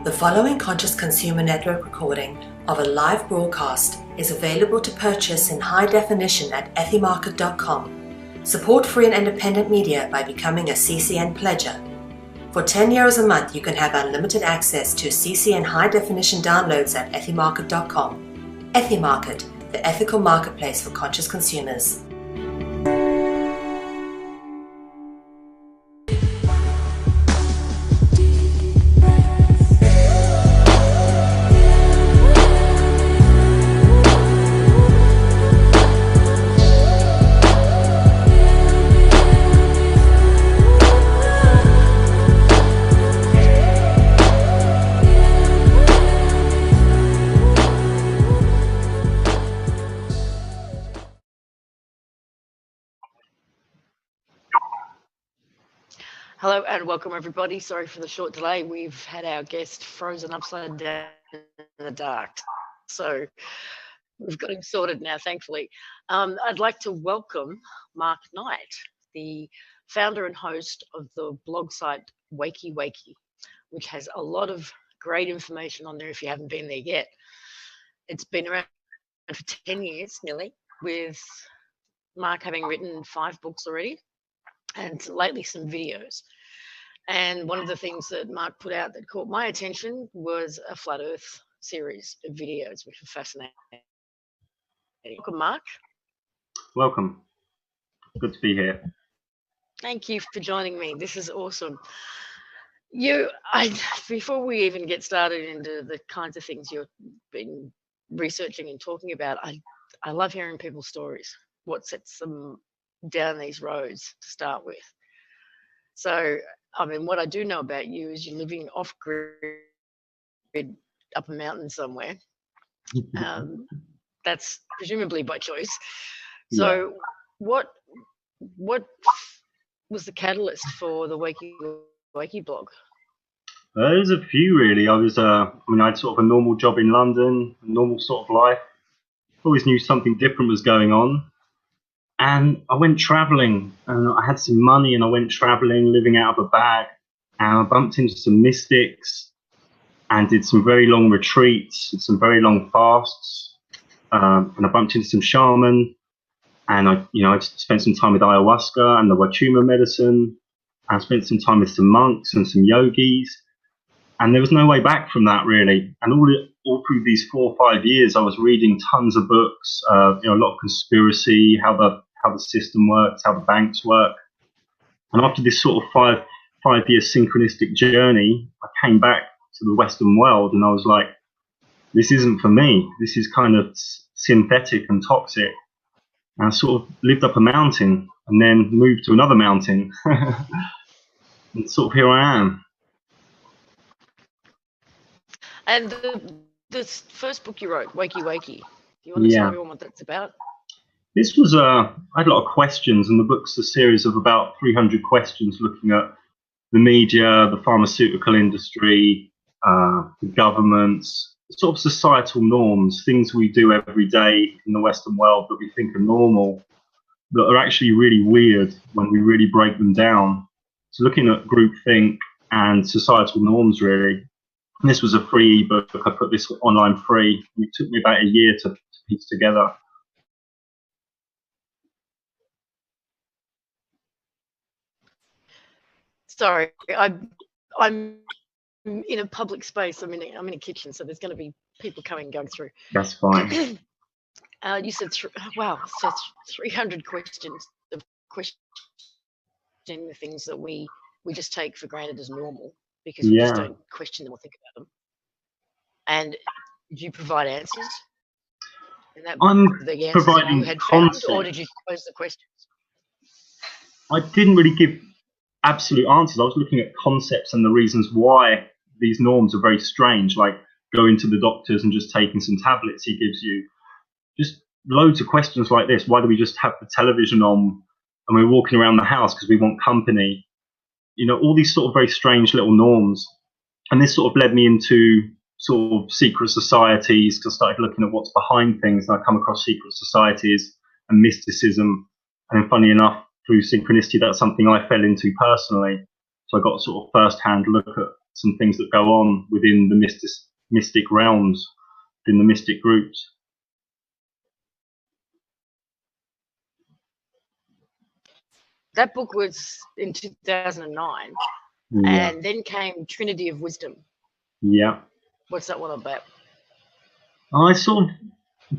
The following Conscious Consumer Network recording of a live broadcast is available to purchase in high definition at ethymarket.com. Support free and independent media by becoming a CCN pledger. For €10 a month, you can have unlimited access to CCN high definition downloads at ethymarket.com. Ethymarket, the ethical marketplace for conscious consumers. Hello and welcome everybody. Sorry for the short delay. We've had our guest frozen upside down in the dark. So we've got him sorted now, thankfully. I'd like to welcome Mark Knight, the founder and host of the blog site WaykiWayki, which has a lot of great information on there if you haven't been there yet. It's been around for 10 years nearly, with Mark having written 5 books already, and lately some videos. And one of the things that Mark put out that caught my attention was a Flat Earth series of videos, which were fascinating. Welcome, Mark. Welcome. Good to be here. Thank you for joining me. This is awesome. Before we even get started into the kinds of things you've been researching and talking about, I love hearing people's stories, what sets them down these roads to start with. So, I mean, what I do know about you is you're living off-grid up a mountain somewhere. That's presumably by choice. So, yeah. What was the catalyst for the WaykiWayki blog? There's a few really. I had sort of a normal job in London, a normal sort of life. Always knew something different was going on. And I went traveling, and I had some money, and I went traveling, living out of a bag, and I bumped into some mystics and did some very long retreats, some very long fasts, and I bumped into some shaman, and I spent some time with ayahuasca and the wachuma medicine. I spent some time with some monks and some yogis, and there was no way back from that really. And all through these 4 or 5 years, I was reading tons of books, a lot of conspiracy, how the system works, how the banks work. And after this sort of five-year synchronistic journey, I came back to the Western world, and I was like, this isn't for me. This is kind of synthetic and toxic. And I sort of lived up a mountain and then moved to another mountain. And sort of here I am. And this first book you wrote, WaykiWayki, do you want to tell everyone what that's about? This was, I had a lot of questions, and the book's a series of about 300 questions looking at the media, the pharmaceutical industry, the governments, sort of societal norms, things we do every day in the Western world that we think are normal, that are actually really weird when we really break them down. So looking at groupthink and societal norms, really. And this was a free ebook. I put this online free. It took me about a year to piece together. Sorry, I'm in a public space. I'm in a kitchen, so there's going to be people coming going through. That's fine. You said, wow, so 300 questions of questioning the things that we just take for granted as normal because we just don't question them or think about them. And did you provide answers? I'm providing concepts. Or did you pose the questions? I didn't really give absolute answers. I was looking at concepts and the reasons why these norms are very strange, like going to the doctors and just taking some tablets he gives you. Just loads of questions like this. Why do we just have the television on and we're walking around the house because we want company? All these sort of very strange little norms. And this sort of led me into sort of secret societies, because I started looking at what's behind things, and I come across secret societies and mysticism. And then funny enough, through synchronicity, that's something I fell into personally. So I got a sort of first-hand look at some things that go on within the mystic realms, within the mystic groups. That book was in 2009, Yeah. and then came Trinity of Wisdom. Yeah. What's that one about? I sort of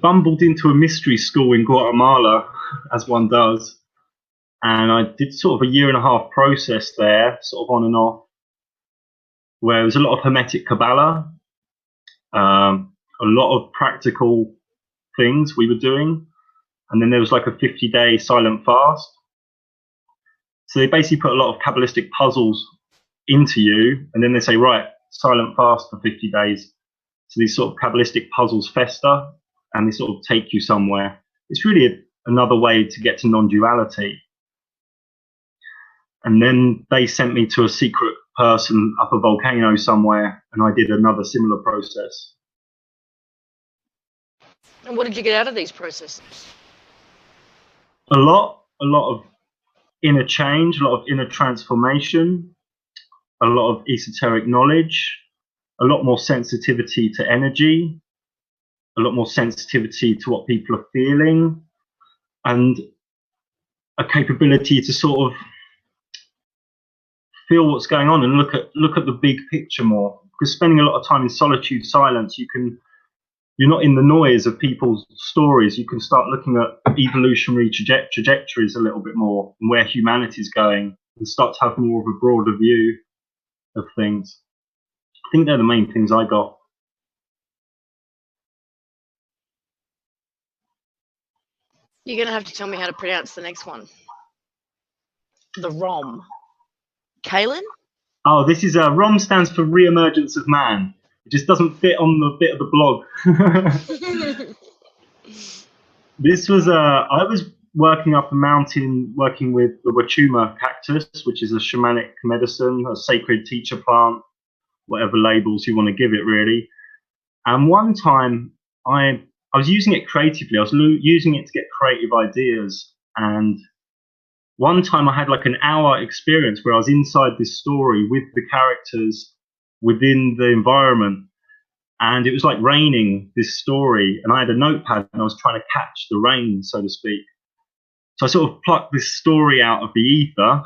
bumbled into a mystery school in Guatemala, as one does, and I did sort of a 1.5-year process there, sort of on and off, where there was a lot of Hermetic Kabbalah, a lot of practical things we were doing, and then there was like a 50-day silent fast. So they basically put a lot of Kabbalistic puzzles into you, and then they say, right, silent fast for 50 days. So these sort of Kabbalistic puzzles fester, and they sort of take you somewhere. It's really another way to get to non-duality. And then they sent me to a secret person up a volcano somewhere, and I did another similar process. And what did you get out of these processes? A lot of inner change, a lot of inner transformation, a lot of esoteric knowledge, a lot more sensitivity to energy, a lot more sensitivity to what people are feeling, and a capability to sort of feel what's going on and look at the big picture more. Because spending a lot of time in solitude, silence, you're not in the noise of people's stories. You can start looking at evolutionary trajectories a little bit more, and where humanity is going, and start to have more of a broader view of things. I think they're the main things I got. You're going to have to tell me how to pronounce the next one. The ROM. Kaylin? Oh, this is ROM stands for Reemergence of Man. It just doesn't fit on the bit of the blog. This was I was working up a mountain, working with the Wachuma cactus, which is a shamanic medicine, a sacred teacher plant, whatever labels you want to give it, really. And one time I was using it creatively. I was using it to get creative ideas. And one time I had like an hour experience where I was inside this story with the characters within the environment. And it was like raining, this story. And I had a notepad and I was trying to catch the rain, so to speak. So I sort of plucked this story out of the ether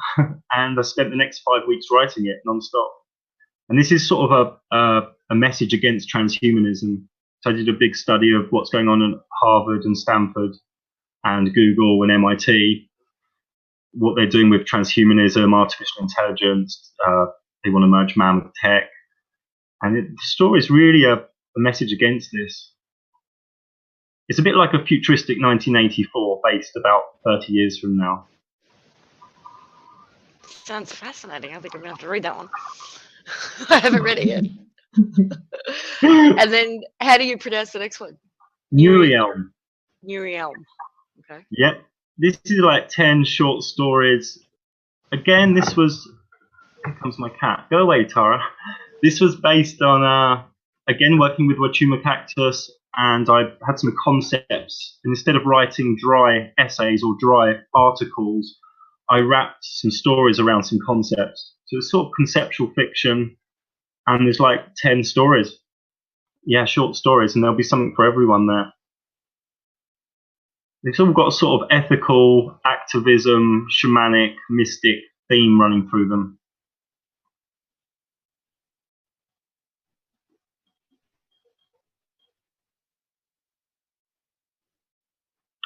and I spent the next 5 weeks writing it non-stop. And this is sort of a message against transhumanism. So I did a big study of what's going on at Harvard and Stanford and Google and MIT, what they're doing with transhumanism, artificial intelligence. They want to merge man with tech. And the story is really a message against this. It's a bit like a futuristic 1984 based about 30 years from now. Sounds fascinating. I think I'm going to have to read that one. I haven't read it yet. And then how do you pronounce the next one? Nurielm. Nurielm. Okay. Yep. This is like 10 short stories. Again, this was... Here comes my cat. Go away, Tara. This was based on, again, working with Wachuma cactus, and I had some concepts. And instead of writing dry essays or dry articles, I wrapped some stories around some concepts. So it's sort of conceptual fiction, and there's like 10 stories. Yeah, short stories, and there'll be something for everyone there. They've all got a sort of ethical, activism, shamanic, mystic theme running through them.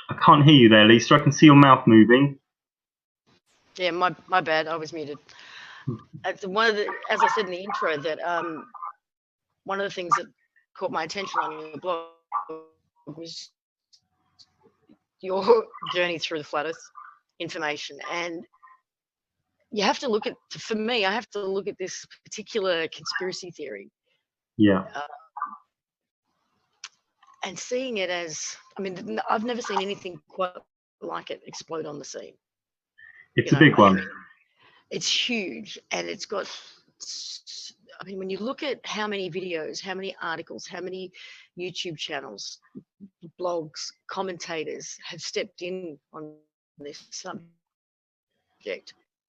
I can't hear you there, Lisa. I can see your mouth moving. Yeah, my bad. I was muted. It's one of the, as I said in the intro, that one of the things that caught my attention on your blog was your journey through the flat Earth information. And you have to look at, for me, I have to look at this particular conspiracy theory. Yeah. And seeing it as, I mean, I've never seen anything quite like it explode on the scene. It's a big one. It's huge, and it's got, I mean, when you look at how many videos, how many articles, how many YouTube channels, blogs, commentators have stepped in on this subject,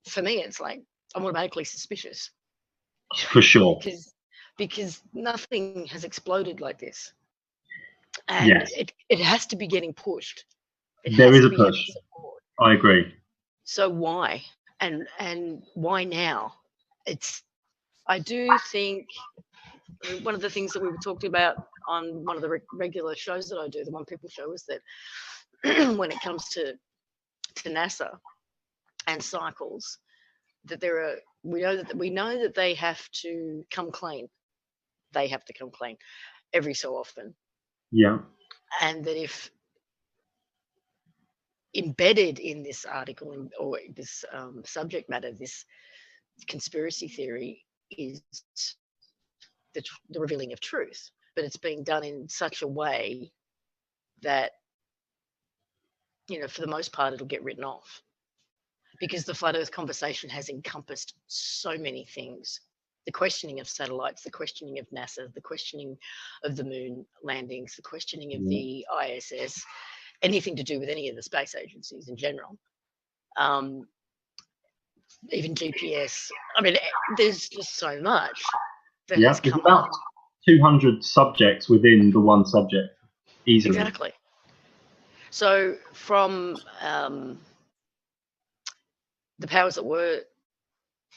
for me, it's like, I'm automatically suspicious. for sure. because nothing has exploded like this, and Yes, it has to be getting pushed. there is a push. Support. I agree. So why, and why now? I do think one of the things that we were talking about on one of the regular shows that I do, the One People Show, is that when it comes to NASA and cycles, that we know that they have to come clean. They have to come clean every so often. Yeah. And that if embedded in this article or this subject matter, this conspiracy theory is the revealing of truth, but it's being done in such a way that, for the most part, it'll get written off, because the flat earth conversation has encompassed so many things: the questioning of satellites, the questioning of NASA, the questioning of the moon landings, the questioning of the ISS, anything to do with any of the space agencies in general, even GPS. I mean, there's just so much that has come about up. 200 subjects within the one subject, easily. Exactly. So from the powers that were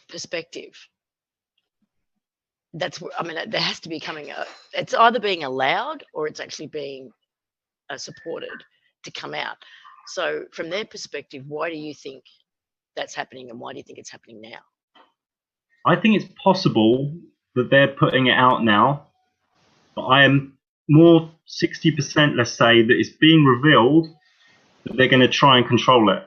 perspective, there has to be it's either being allowed or it's actually being supported to come out. So from their perspective, why do you think that's happening, and why do you think it's happening now? I think it's possible that they're putting it out now, but I am more 60%, let's say, that it's being revealed that they're going to try and control it.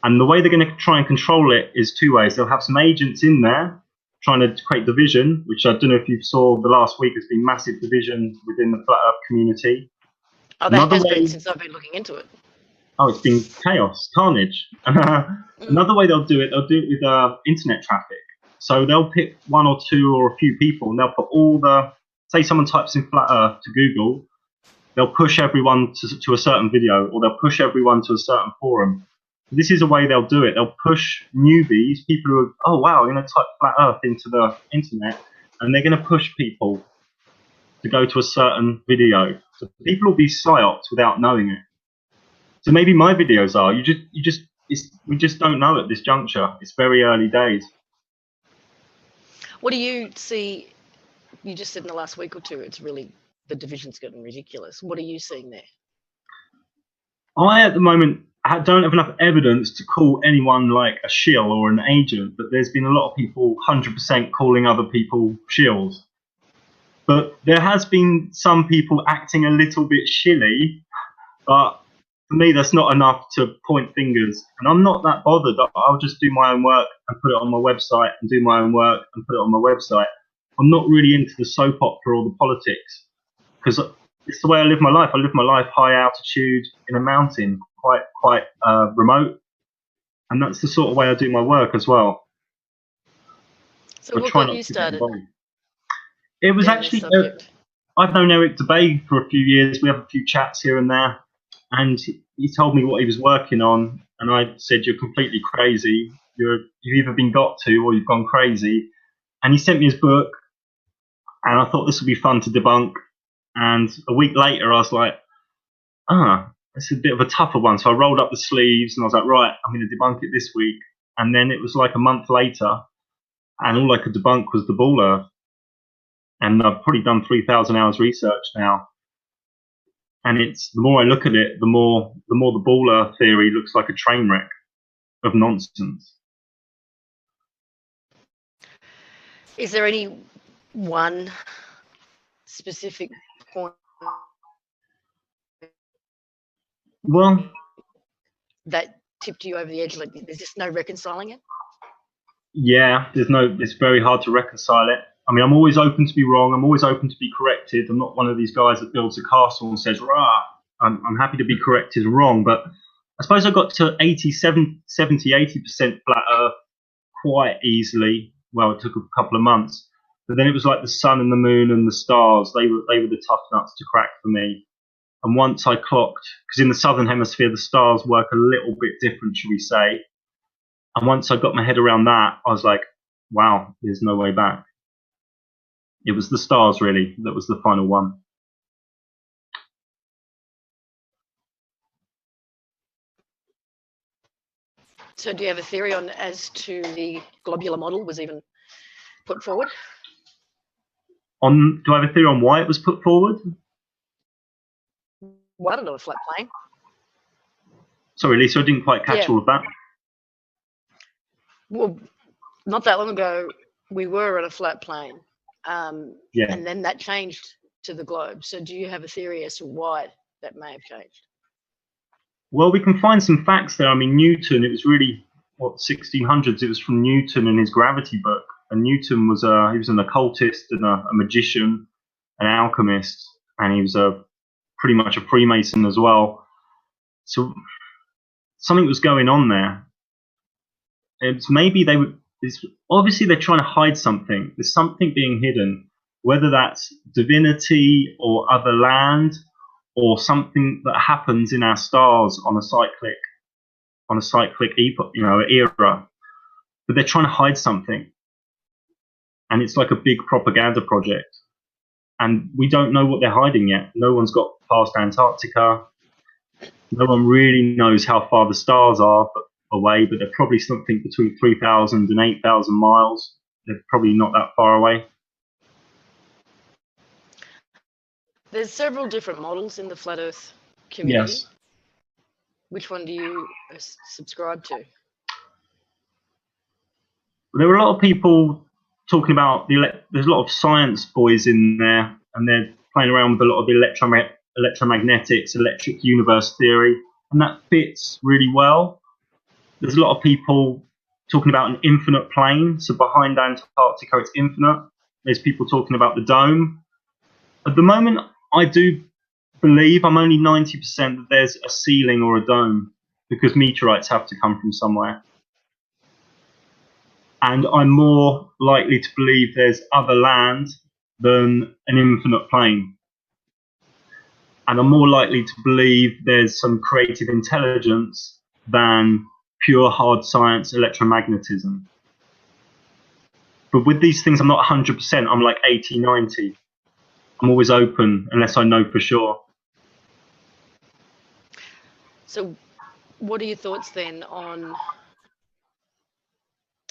And the way they're going to try and control it is two ways. They'll have some agents in there trying to create division, which I don't know if you saw the last week, has been massive division within the flat earth community. Oh, that has been since I've been looking into it. Oh, it's been chaos, carnage. Another way they'll do it with internet traffic. So they'll pick one or two or a few people, and they'll put say someone types in flat earth to Google, they'll push everyone to a certain video, or they'll push everyone to a certain forum. This is a way they'll do it. They'll push newbies, people who are, oh wow, I'm going to type flat earth into the internet, and they're going to push people to go to a certain video. So people will be psyops without knowing it. So maybe my videos are, we just don't know at this juncture. It's very early days. What do you see? You just said in the last week or two, it's really, the division's gotten ridiculous. What are you seeing there? I, at the moment, don't have enough evidence to call anyone like a shill or an agent, but there's been a lot of people 100% calling other people shills. But there has been some people acting a little bit shilly, but for me, that's not enough to point fingers. And I'm not that bothered. I'll just do my own work and put it on my website, and do my own work and put it on my website. I'm not really into the soap opera or the politics, because it's the way I live my life. I live my life high altitude in a mountain, quite remote. And that's the sort of way I do my work as well. So what got you started? It was actually, I've known Eric DeBay for a few years. We have a few chats here and there. And he told me what he was working on, and I said, "You're completely crazy. You've either been got to or you've gone crazy." And he sent me his book, and I thought this would be fun to debunk. And a week later, I was like, it's a bit of a tougher one. So I rolled up the sleeves, and I was like, right, I'm going to debunk it this week. And then it was like a month later, and all I could debunk was the Ball Earth. And I've probably done 3,000 hours research now. And it's, the more I look at it, the more the Ball Earth theory looks like a train wreck of nonsense. Is there any one specific point that tipped you over the edge? Like, there's just no reconciling it? Yeah, it's very hard to reconcile it. I mean, I'm always open to be wrong. I'm always open to be corrected. I'm not one of these guys that builds a castle and says, rah, I'm happy to be corrected and wrong. But I suppose I got to 80% flat Earth quite easily. Well, it took a couple of months. But then it was like the sun and the moon and the stars. They were the tough nuts to crack for me. And once I clocked, because in the southern hemisphere, the stars work a little bit different, should we say. And once I got my head around that, I was like, wow, there's no way back. It was the stars, really, that was the final one. So do you have a theory on as to the globular model was even put forward? Do I have a theory on why it was put forward? Well, I don't know, a flat plane. Sorry, Lisa, I didn't quite catch all of that. Well, not that long ago, we were on a flat plane, and then that changed to the globe. So do you have a theory as to why that may have changed? Well, we can find some facts there. I mean, Newton, it was really, 1600s, it was from Newton and his gravity book. And Newton was he was an occultist and a magician, an alchemist, and he was pretty much a Freemason as well. So something was going on there. It's maybe obviously they're trying to hide something. There's something being hidden, whether that's divinity or other land or something that happens in our stars on a cyclic epoch, era. But they're trying to hide something. And it's like a big propaganda project. And we don't know what they're hiding yet. No one's got past Antarctica. No one really knows how far the stars are away, but they're probably something between 3,000 and 8,000 miles. They're probably not that far away. There's several different models in the flat Earth community. Yes. Which one do you subscribe to? There were a lot of people talking about there's a lot of science boys in there, and they're playing around with a lot of the electromagnetics, electric universe theory, and that fits really well. There's a lot of people talking about an infinite plane, so behind Antarctica it's infinite. There's people talking about the dome. At the moment, I do believe, I'm only 90% that there's a ceiling or a dome, because meteorites have to come from somewhere. And I'm more likely to believe there's other land than an infinite plane. And I'm more likely to believe there's some creative intelligence than pure hard science electromagnetism. But with these things, I'm not 100%. I'm like 80, 90. I'm always open unless I know for sure. So what are your thoughts then on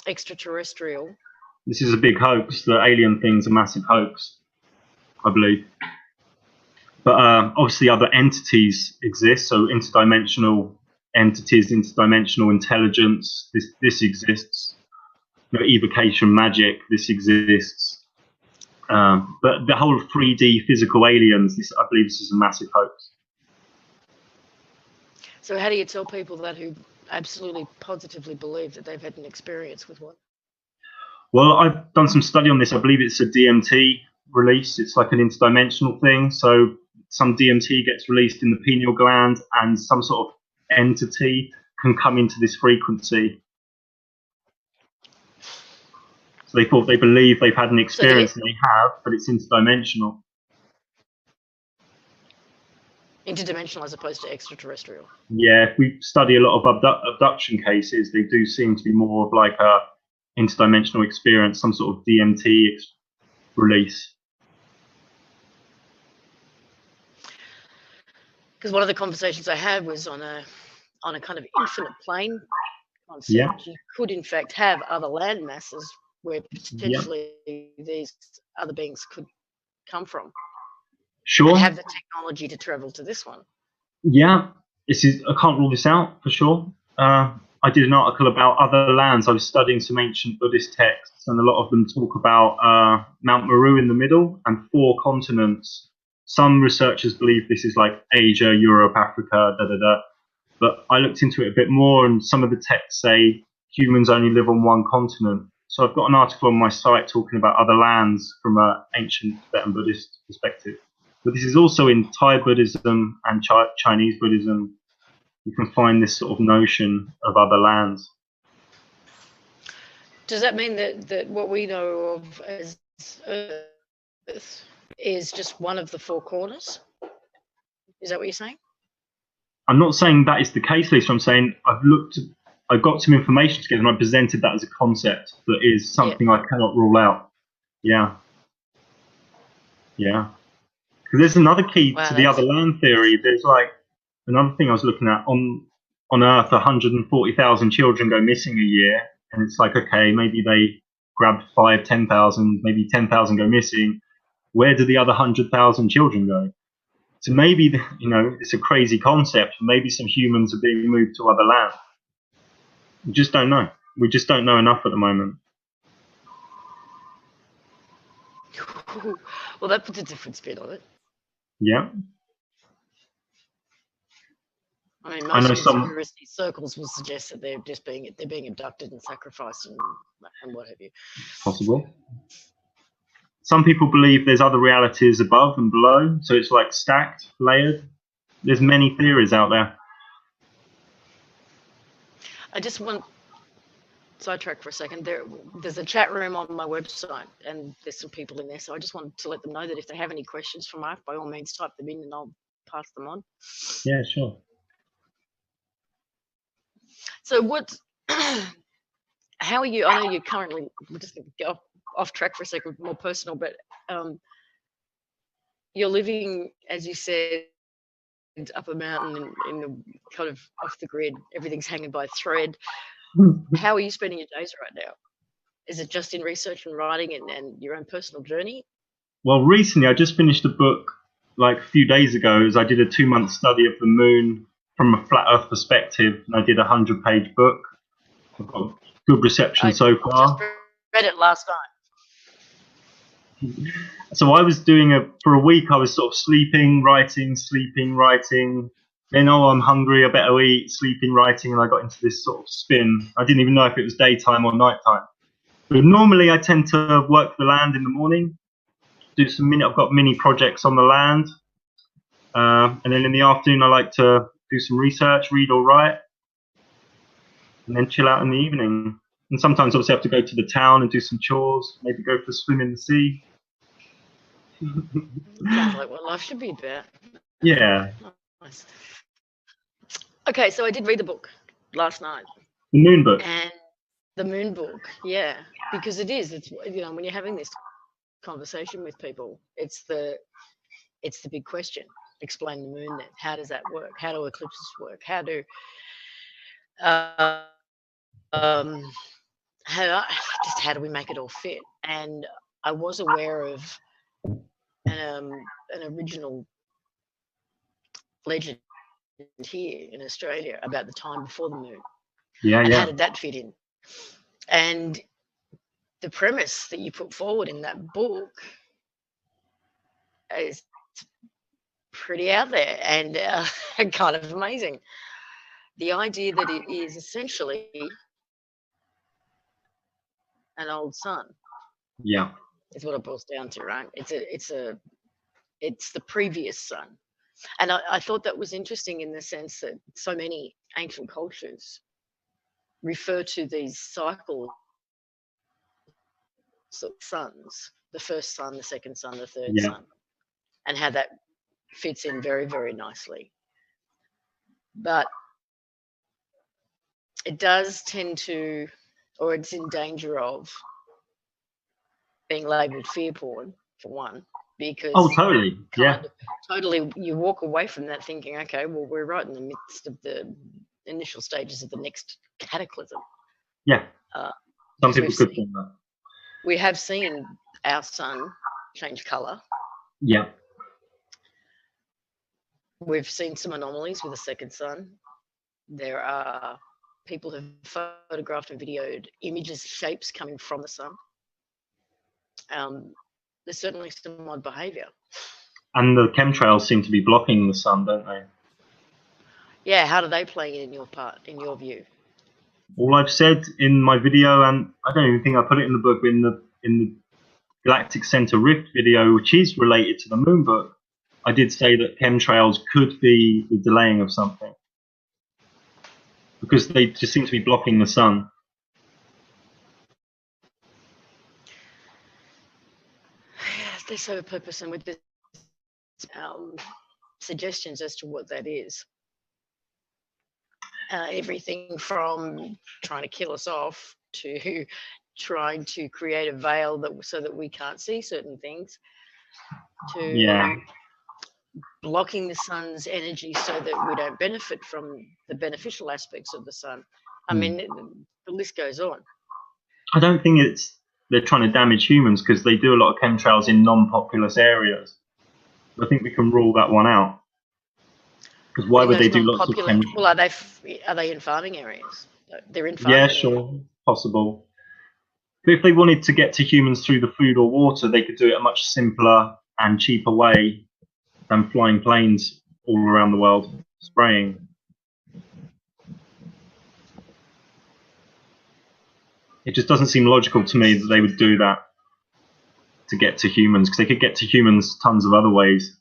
extraterrestrial? This is a big hoax. The alien thing's a massive hoax, I believe. But obviously other entities exist, so interdimensional entities, interdimensional intelligence, this exists. Evocation magic, this exists. But the whole 3D physical aliens, I believe this is a massive hoax. So how do you tell people that who absolutely positively believe that they've had an experience with one? Well, I've done some study on this. I believe it's a DMT release. It's like an interdimensional thing. So some DMT gets released in the pineal gland, and some sort of entity can come into this frequency. So they believe they've had an experience, and they have, but it's interdimensional. Interdimensional as opposed to extraterrestrial. Yeah, if we study a lot of abduction cases, they do seem to be more of like a interdimensional experience, some sort of DMT release. Because one of the conversations I had was on a kind of infinite plane concept. Yeah. You could in fact have other land masses where potentially these other beings could come from. Sure. And have the technology to travel to this one. Yeah, I can't rule this out for sure. I did an article about other lands. I was studying some ancient Buddhist texts, and a lot of them talk about Mount Meru in the middle and 4 continents. Some researchers believe this is like Asia, Europe, Africa, But I looked into it a bit more, and some of the texts say humans only live on 1 continent. So I've got an article on my site talking about other lands from an ancient Tibetan Buddhist perspective. But this is also in Thai Buddhism and Chinese Buddhism. You can find this sort of notion of other lands. Does that mean that what we know of as Earth is just one of the 4 corners? Is that what you're saying? I'm not saying that is the case, Lisa. I'm saying I've looked I got some information together and I presented that as a concept that is something I cannot rule out. Yeah. Yeah. Because there's another key to the other land theory. There's like another thing I was looking at on Earth, 140,000 children go missing a year, and it's like, okay, maybe they grabbed 5, 10,000, maybe 10,000 go missing. Where do the other 100,000 children go? So maybe, it's a crazy concept. Maybe some humans are being moved to other land. We just don't know. We just don't know enough at the moment. Well, that puts a different spin on it. Yeah. I mean, most conspiracy circles will suggest that they're being abducted and sacrificed and what have you. Possible. Some people believe there's other realities above and below, so it's like stacked, layered. There's many theories out there. I just want sidetrack for a second. There's a chat room on my website, and there's some people in there. So I just wanted to let them know that if they have any questions for Mark, by all means, type them in, and I'll pass them on. Yeah, sure. So how are you? I know you're currently, we're just going to go off track for a second, more personal, but you're living, as you said, up a mountain in the kind of off the grid. Everything's hanging by a thread. How are you spending your days right now? Is it just in research and writing and your own personal journey? Well, recently I just finished a book like a few days ago. As I did a 2-month study of the moon from a flat Earth perspective, and I did a 100-page book. I've got good reception so far. I just read it last night. So I was doing for a week. I was sort of sleeping, writing. Then, I'm hungry, I better eat, sleeping, writing, and I got into this sort of spin. I didn't even know if it was daytime or nighttime. But normally I tend to work the land in the morning, I've got mini projects on the land. And then in the afternoon, I like to do some research, read or write, and then chill out in the evening. And sometimes obviously I have to go to the town and do some chores, maybe go for a swim in the sea. Sounds like what life should be about. Yeah. Nice. Okay, so I did read the book last night. The Moon book. And the Moon book, yeah, because it's when you're having this conversation with people, it's the big question. Explain the moon then. How does that work? How do eclipses work? How do how do we make it all fit? And I was aware of an original legend here in Australia about the time before the moon. Yeah. How did that fit in? And the premise that you put forward in that book is pretty out there and kind of amazing. The idea that it is essentially an old sun. Yeah. Is what it boils down to, right? It's the previous sun. And I thought that was interesting in the sense that so many ancient cultures refer to these cycles of suns, the first sun, the second sun, the third sun, and how that fits in very, very nicely. But it does tend to, or it's in danger of being labelled fear porn, for one, because totally. Totally, you walk away from that thinking, okay, well, we're right in the midst of the initial stages of the next cataclysm. Yeah. Some people could think that. We have seen our sun change colour. Yeah. We've seen some anomalies with the second sun. There are people who've photographed and videoed images, shapes coming from the sun. There's certainly some odd behaviour. And the chemtrails seem to be blocking the sun, don't they? Yeah, how do they play in your view? All I've said in my video, and I don't even think I put it in the book, in the Galactic Center Rift video, which is related to the Moon book, I did say that chemtrails could be the delaying of something, because they just seem to be blocking the sun. They serve a purpose, and with this suggestions as to what that is. everything from trying to kill us off to trying to create a veil so that we can't see certain things, to blocking the sun's energy so that we don't benefit from the beneficial aspects of the sun. I mean, the list goes on. I don't think they're trying to damage humans, because they do a lot of chemtrails in non-populous areas. I think we can rule that one out. Because why would they do lots of chemtrails? Well, are they in farming areas? They're in farming areas. Sure, possible. But if they wanted to get to humans through the food or water, they could do it a much simpler and cheaper way than flying planes all around the world spraying. It just doesn't seem logical to me that they would do that to get to humans, because they could get to humans tons of other ways.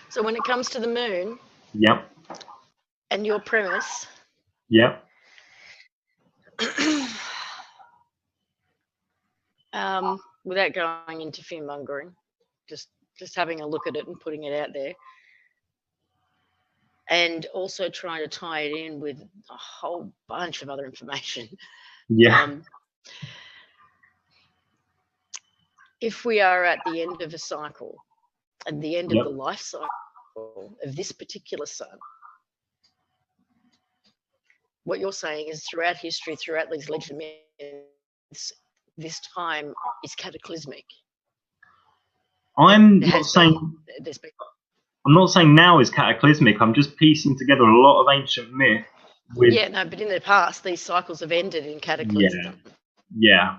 So when it comes to the moon, and your premise, without going into fear mongering, just having a look at it and putting it out there, and also trying to tie it in with a whole bunch of other information. If we are at the end of a cycle, at the end of the life cycle of this particular sun, what you're saying is throughout history, throughout these legend myths, this time is cataclysmic. I'm not saying now is cataclysmic. I'm just piecing together a lot of ancient myth with... but in the past, these cycles have ended in cataclysm. Yeah,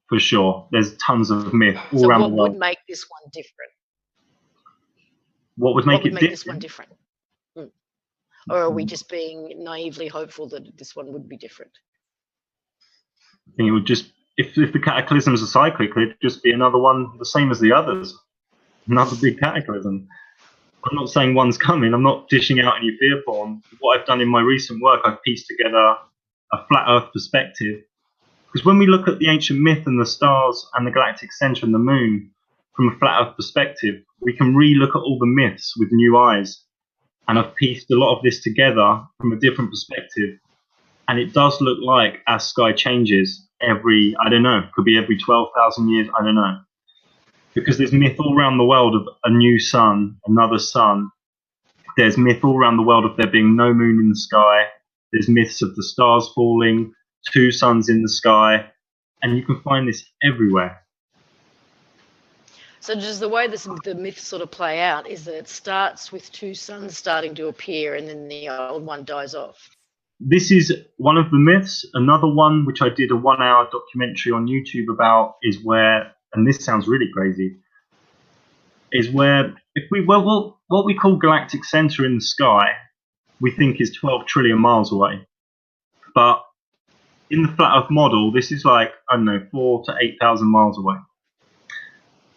for sure. There's tons of myth all around the world. So what would make this one different? What would make this one different? Or are we just being naively hopeful that this one would be different? I think it would just, if the cataclysms are cyclic, it'd just be another one the same as the others. Another big cataclysm. I'm not saying one's coming. I'm not dishing out any fear porn. What I've done in my recent work, I've pieced together a flat Earth perspective. Because when we look at the ancient myth and the stars and the galactic center and the moon from a flat Earth perspective, we can re-look at all the myths with new eyes. And I've pieced a lot of this together from a different perspective. And it does look like our sky changes every, I don't know, could be every 12,000 years, I don't know. Because there's myth all around the world of a new sun, another sun. There's myth all around the world of there being no moon in the sky. There's myths of the stars falling, two suns in the sky. And you can find this everywhere. So just the way the myths sort of play out is that it starts with two suns starting to appear and then the old one dies off. This is one of the myths. Another one, which I did a 1-hour documentary on YouTube about, is where, and this sounds really crazy, is where what we call galactic center in the sky, we think is 12 trillion miles away. But in the flat Earth model, this is like, I don't know, 4,000 to 8,000 miles away.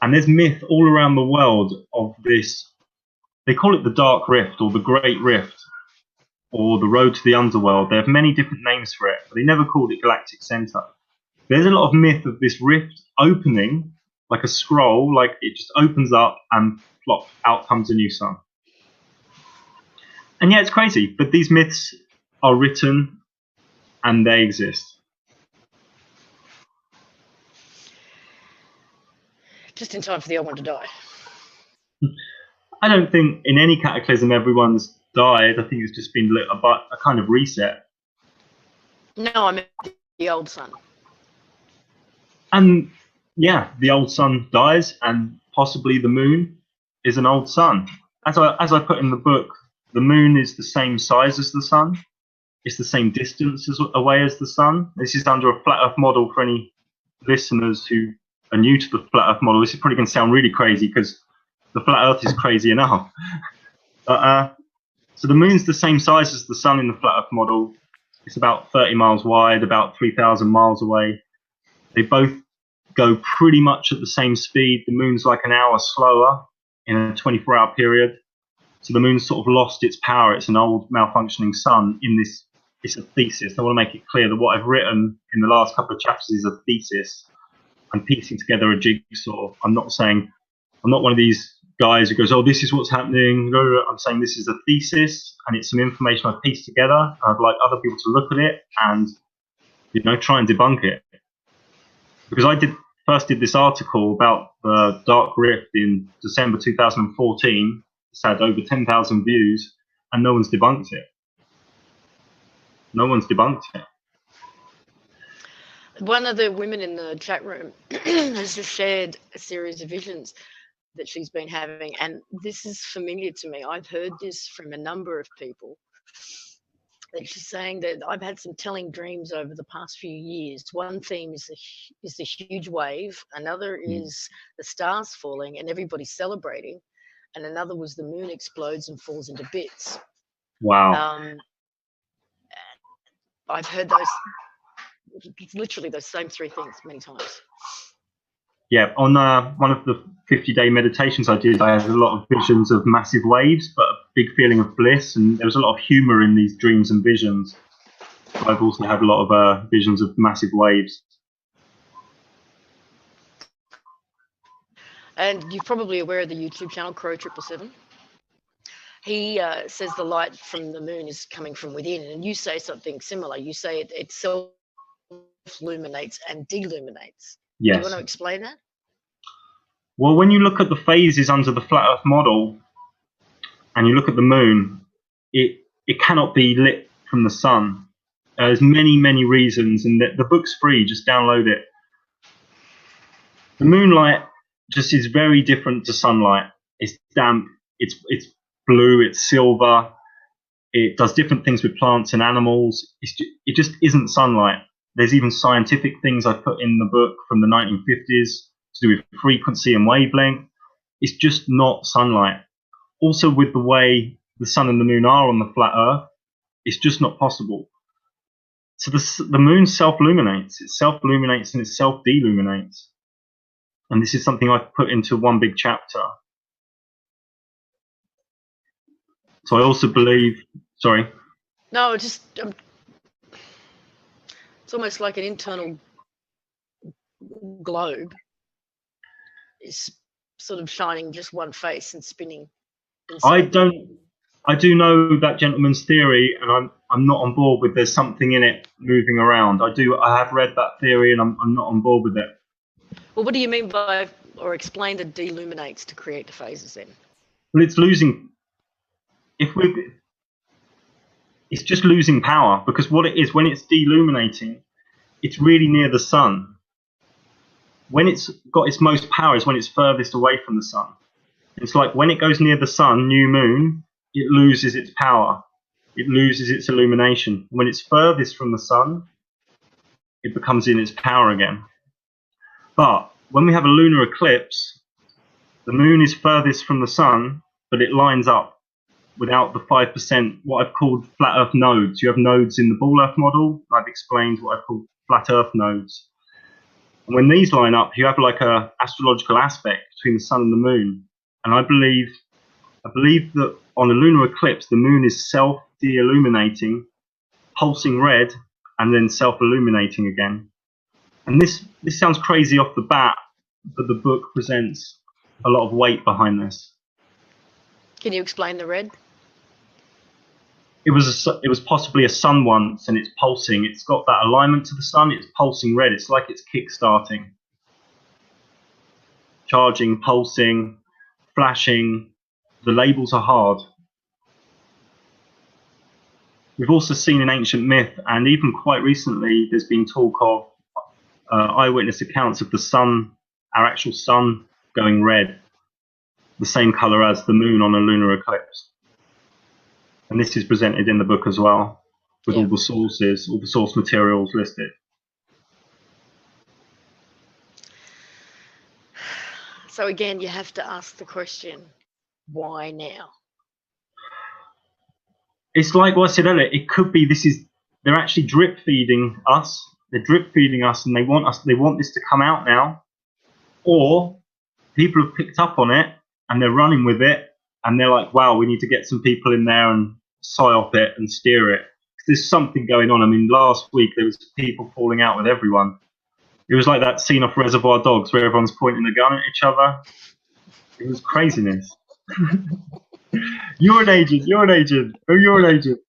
And there's myth all around the world of this, they call it the Dark Rift or the Great Rift or the Road to the Underworld. They have many different names for it, but they never called it Galactic Center. There's a lot of myth of this rift opening, like a scroll, like it just opens up and plop, out comes a new sun. And yeah, it's crazy, but these myths are written and they exist. Just in time for the old one to die. I don't think in any cataclysm everyone's died. I think it's just been a kind of reset. No, I mean the old sun. And yeah, the old sun dies, and possibly the moon is an old sun. As I put in the book, the moon is the same size as the sun. It's the same distance away as the sun. This is under a flat Earth model for any listeners who are new to the flat Earth model. This is probably going to sound really crazy because the flat Earth is crazy enough. But, so the moon's the same size as the sun in the flat Earth model. It's about 30 miles wide, about 3,000 miles away. They both go pretty much at the same speed. The moon's like an hour slower in a 24-hour period. So the moon's sort of lost its power. It's an old malfunctioning sun in this. It's a thesis. I want to make it clear that what I've written in the last couple of chapters is a thesis. I'm piecing together a jigsaw. I'm not one of these guys who goes, oh, this is what's happening. I'm saying this is a thesis and it's some information I've pieced together. I'd like other people to look at it and, you know, try and debunk it. Because I first did this article about the Dark Rift in December 2014. It's had over 10,000 views and no one's debunked it. No one's debunked it. One of the women in the chat room has just shared a series of visions that she's been having, and this is familiar to me. I've heard this from a number of people. That she's saying that I've had some telling dreams over the past few years. One theme is the huge wave, another is the stars falling and everybody celebrating, and another was the moon explodes and falls into bits. Wow. I've heard those, literally those same three things many times. Yeah, on one of the 50-day meditations I did, I had a lot of visions of massive waves, but a big feeling of bliss, and there was a lot of humor in these dreams and visions. I've also had a lot of visions of massive waves. And you're probably aware of the YouTube channel Crow 777. He says the light from the moon is coming from within, and you say something similar. You say it self-illuminates and deluminates. Yes. Do you want to explain that? Well, when you look at the phases under the flat Earth model, and you look at the moon, it cannot be lit from the sun. There's many reasons, and the book's free. Just download it. The moonlight just is very different to sunlight. It's damp. It's blue. It's silver. It does different things with plants and animals. It just isn't sunlight. There's even scientific things I put in the book from the 1950s to do with frequency and wavelength. It's just not sunlight. Also, with the way the sun and the moon are on the flat Earth, it's just not possible. So the moon self-illuminates. It self-illuminates and it self-deluminates. And this is something I've put into one big chapter. So I also believe, sorry. No, just it's almost like an internal globe is sort of shining just one face and spinning. I do know that gentleman's theory, and I'm not on board with there's something in it moving around. I have read that theory, and I'm not on board with it. Well, what do you mean by, or explain the deluminates to create the phases then? Well, it's losing. It's just losing power, because what it is, when it's deluminating, it's really near the sun. When it's got its most power is when it's furthest away from the sun. It's like when it goes near the sun, new moon, it loses its power. It loses its illumination. When it's furthest from the sun, it becomes in its power again. But when we have a lunar eclipse, the moon is furthest from the sun, but it lines up without the 5%, what I've called flat Earth nodes. You have nodes in the ball Earth model. I've explained what I've called flat Earth nodes. And when these line up, you have like a astrological aspect between the sun and the moon. And I believe that on a lunar eclipse, the moon is self-de-illuminating, pulsing red, and then self-illuminating again. And this sounds crazy off the bat, but the book presents a lot of weight behind this. Can you explain the red? It was possibly a sun once, and it's pulsing. It's got that alignment to the sun. It's pulsing red. It's like it's kick-starting. Charging, pulsing, flashing. The labels are hard. We've also seen in ancient myth, and even quite recently, there's been talk of eyewitness accounts of the sun, our actual sun, going red, the same color as the moon on a lunar eclipse. And this is presented in the book as well, with all the sources, all the source materials listed. So again, you have to ask the question, why now? It's like what I said earlier, it could be they're actually drip feeding us. They're drip feeding us, and they want this to come out now. Or people have picked up on it and they're running with it, and they're like, wow, we need to get some people in there and psyop it and steer it. There's something going on. I mean, last week there was people falling out with everyone. It was like that scene off Reservoir Dogs where everyone's pointing a gun at each other. It was craziness. You're an agent. You're an agent. Oh, you're an agent.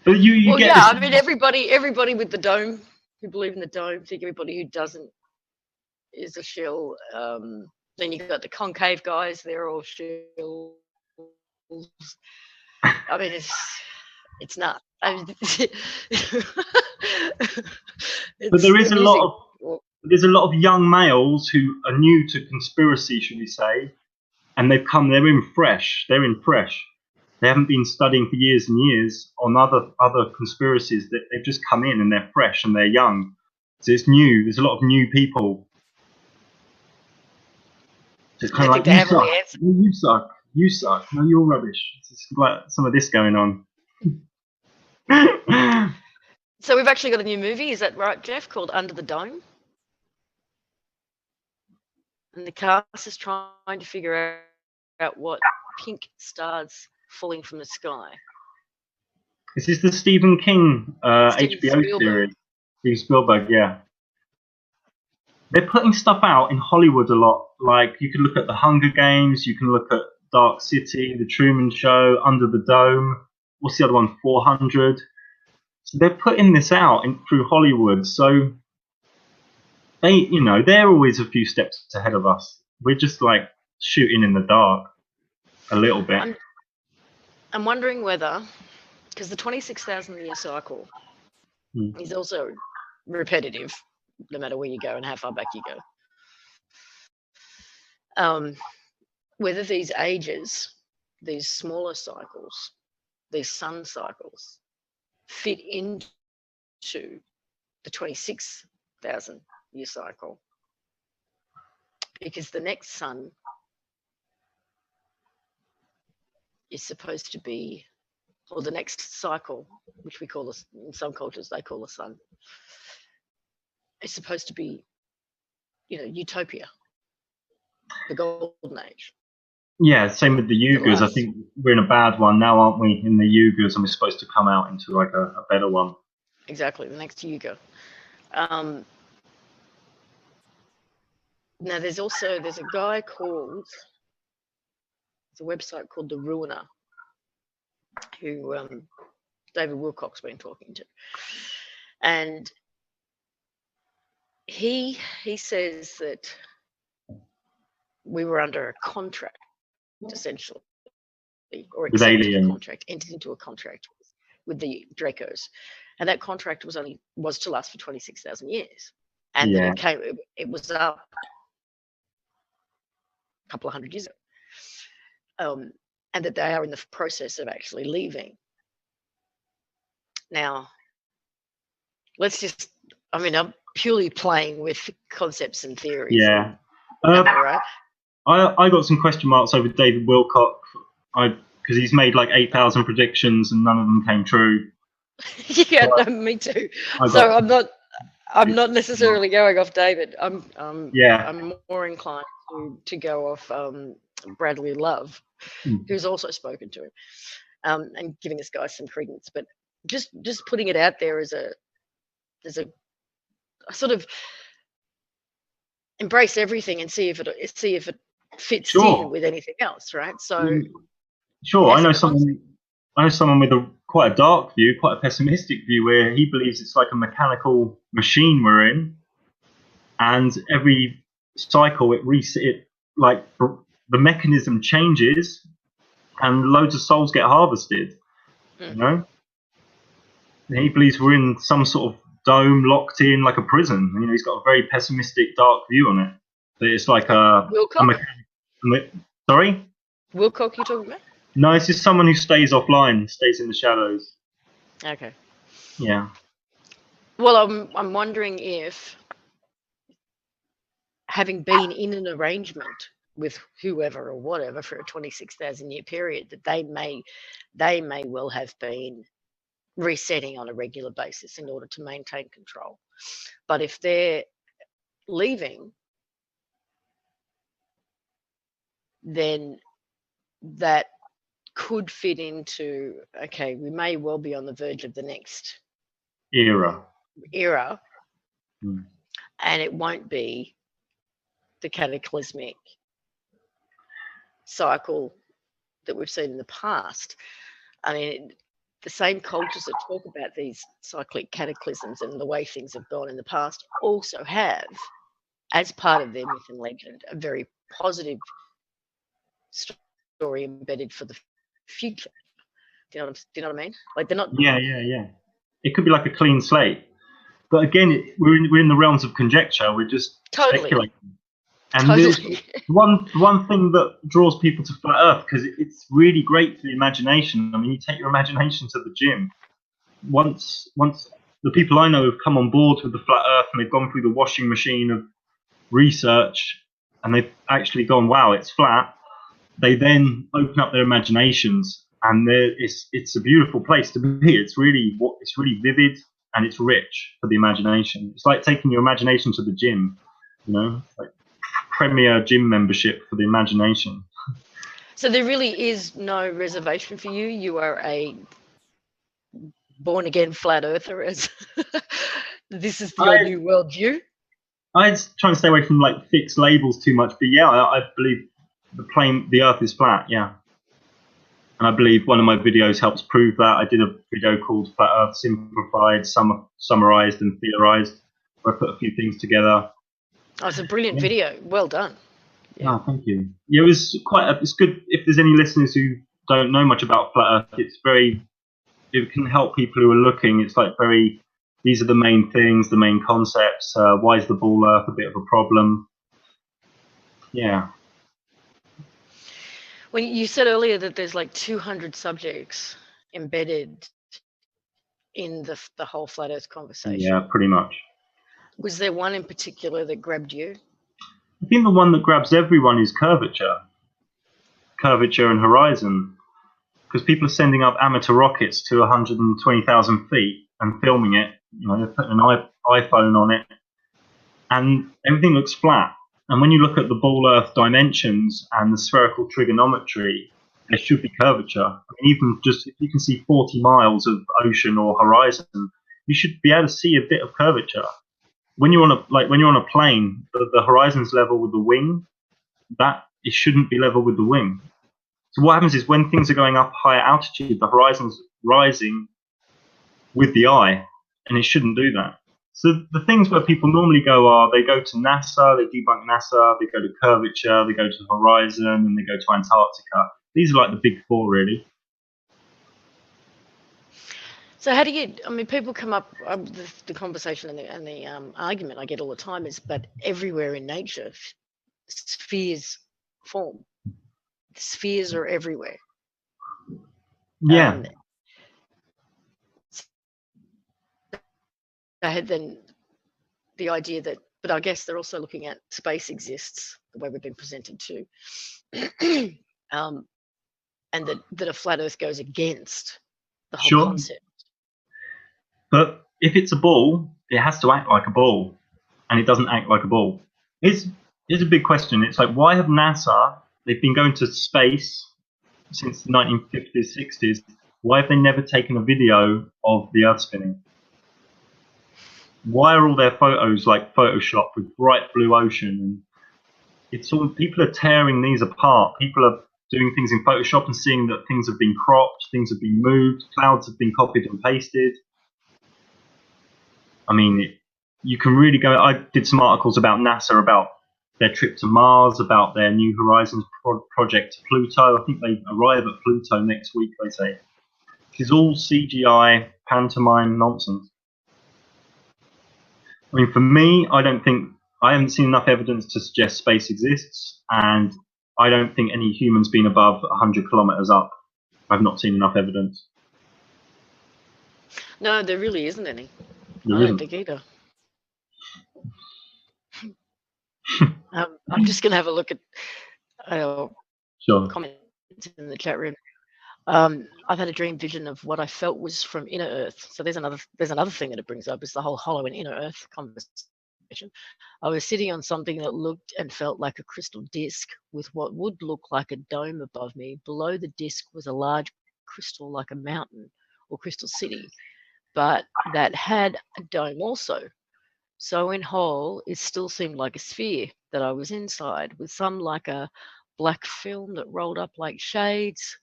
But you Well, get yeah, this. I mean, everybody with the dome, who believe in the dome, think everybody who doesn't is a shill. Then you got the concave guys; they're all shills. I mean, it's not. I mean, But there is a lot amusing. of there's a lot of young males who are new to conspiracy, should we say, and they're in fresh. They're in fresh. They haven't been studying for years and years on other conspiracies. That they've just come in and they're fresh and they're young. So it's new. There's a lot of new people. So it's kind They of think like they have all the answers. You suck. You suck. No, you're rubbish. It's like some of this going on. So we've actually got a new movie. Is that right, Jeff? Called Under the Dome. And the cast is trying to figure out what pink stars falling from the sky. This is the Stephen King Steven HBO Spielberg. series. Steven Spielberg, yeah. They're putting stuff out in Hollywood a lot. Like you can look at the Hunger Games, you can look at Dark City, The Truman Show, Under the Dome. What's the other one? 400. So they're putting this out through Hollywood. So they're always a few steps ahead of us. We're just like shooting in the dark a little bit. I'm wondering whether, because the 26,000 year cycle is also repetitive, no matter where you go and how far back you go. Whether these ages, these smaller cycles, these sun cycles, fit into the 26,000 year cycle, because the next sun is supposed to be, or the next cycle, which we call this in some cultures, they call the sun, is supposed to be, utopia, the golden age. Yeah, same with the Uyghurs. I think we're in a bad one now, aren't we? In the Uyghurs, and we're supposed to come out into like a better one. Exactly, the next Uyghur. Now, there's a guy called, there's a website called The Ruiner, who David Wilcock's been talking to. And he says that we were under a contract, essentially, or accepted a contract, entered into a contract with the Dracos, and that contract was to last for 26,000 years, and then it was up a couple of hundred years ago, and that they are in the process of actually leaving. Now, I'm purely playing with concepts and theories. Yeah. Right? I got some question marks over David Wilcock because he's made like 8,000 predictions and none of them came true. Yeah, no, me too. So I'm not necessarily going off David. I'm more inclined to go off Bradley Love, who's also spoken to him, and giving this guy some credence. But just putting it out there as a sort of embrace everything and see if it fits in with anything else, right? So I know someone with quite a dark view, quite a pessimistic view, where he believes it's like a mechanical machine we're in, and every cycle like the mechanism changes, and loads of souls get harvested. You know, and he believes we're in some sort of dome, locked in like a prison. He's got a very pessimistic, dark view on it. That it's like Wilcock? Sorry? Wilcock, you talking about? No, it's just someone who stays offline, stays in the shadows. Okay. Yeah. Well, I'm wondering if, having been in an arrangement with whoever or whatever for a 26,000 year period, that they may well have been resetting on a regular basis in order to maintain control. But if they're leaving, then that could fit into, okay, we may well be on the verge of the next era, and it won't be the cataclysmic cycle that we've seen in the past. I mean, the same cultures that talk about these cyclic cataclysms and the way things have gone in the past also have, as part of their myth and legend, a very positive story embedded for the future. Do you know what I mean? Like, they're not. Yeah. It could be like a clean slate, but again, we're in the realms of conjecture. We're just speculating. And Totally. one thing that draws people to flat Earth, because it's really great for the imagination. I mean, you take your imagination to the gym. Once the people I know have come on board with the flat Earth and they've gone through the washing machine of research and they've actually gone, wow, it's flat. They then open up their imaginations, and it's a beautiful place to be. It's really vivid and it's rich for the imagination. It's like taking your imagination to the gym, you know, like premier gym membership for the imagination. So there really is no reservation for you. You are a born again flat earther, as this is your new worldview. I try and stay away from like fixed labels too much, but yeah, I believe the Earth is flat. Yeah, and I believe one of my videos helps prove that. I did a video called "Flat Earth Simplified, Summarized, and Theorized," where I put a few things together. Oh, it's a brilliant video. Well done. Yeah. Oh, thank you. Yeah, it's good if there's any listeners who don't know much about flat Earth. It can help people who are looking. It's like these are the main things, the main concepts. Why is the ball Earth a bit of a problem? Yeah. When you said earlier that there's like 200 subjects embedded in the whole flat Earth conversation. Yeah, pretty much. Was there one in particular that grabbed you? I think the one that grabs everyone is curvature and horizon, because people are sending up amateur rockets to 120,000 feet and filming it. You know, they're putting an iPhone on it, and everything looks flat. And when you look at the ball Earth dimensions and the spherical trigonometry, there should be curvature. I mean, even just if you can see 40 miles of ocean or horizon, you should be able to see a bit of curvature. When you're on a plane, the horizon's level with the wing. It shouldn't be level with the wing. So what happens is when things are going up higher altitude, the horizon's rising with the eye, and it shouldn't do that. So the things where people normally go are they go to NASA, they debunk NASA, they go to curvature, they go to horizon, and they go to Antarctica. These are like the big four, really. So how do you? I mean, people come up the conversation and the argument I get all the time is, but everywhere in nature, spheres form. Spheres are everywhere. Yeah. I had then the idea that, but I guess they're also looking at space exists the way we've been presented to, and that a flat Earth goes against the whole concept. But if it's a ball, it has to act like a ball, and it doesn't act like a ball. Here's a big question. It's like, why have NASA, they've been going to space since the 1950s, 60s, why have they never taken a video of the Earth spinning? Why are all their photos like Photoshopped with bright blue ocean? And it's all, people are tearing these apart. People are doing things in Photoshop and seeing that things have been cropped, things have been moved, clouds have been copied and pasted. I mean, you can really go. I did some articles about NASA, about their trip to Mars, about their New Horizons project to Pluto. I think they arrive at Pluto next week, they say. It's all CGI, pantomime nonsense. I mean, for me, I haven't seen enough evidence to suggest space exists, and I don't think any human's been above 100 kilometers up. I've not seen enough evidence. No, there really isn't any. There I isn't. don't think either. I'm just going to have a look at comments in the chat room. I've had a dream vision of what I felt was from inner Earth. So there's another thing that it brings up is the whole hollow and inner Earth conversation. I was sitting on something that looked and felt like a crystal disc with what would look like a dome above me. Below the disc was a large crystal like a mountain or crystal city, but that had a dome also. So in whole, it still seemed like a sphere that I was inside with some like a black film that rolled up like shades.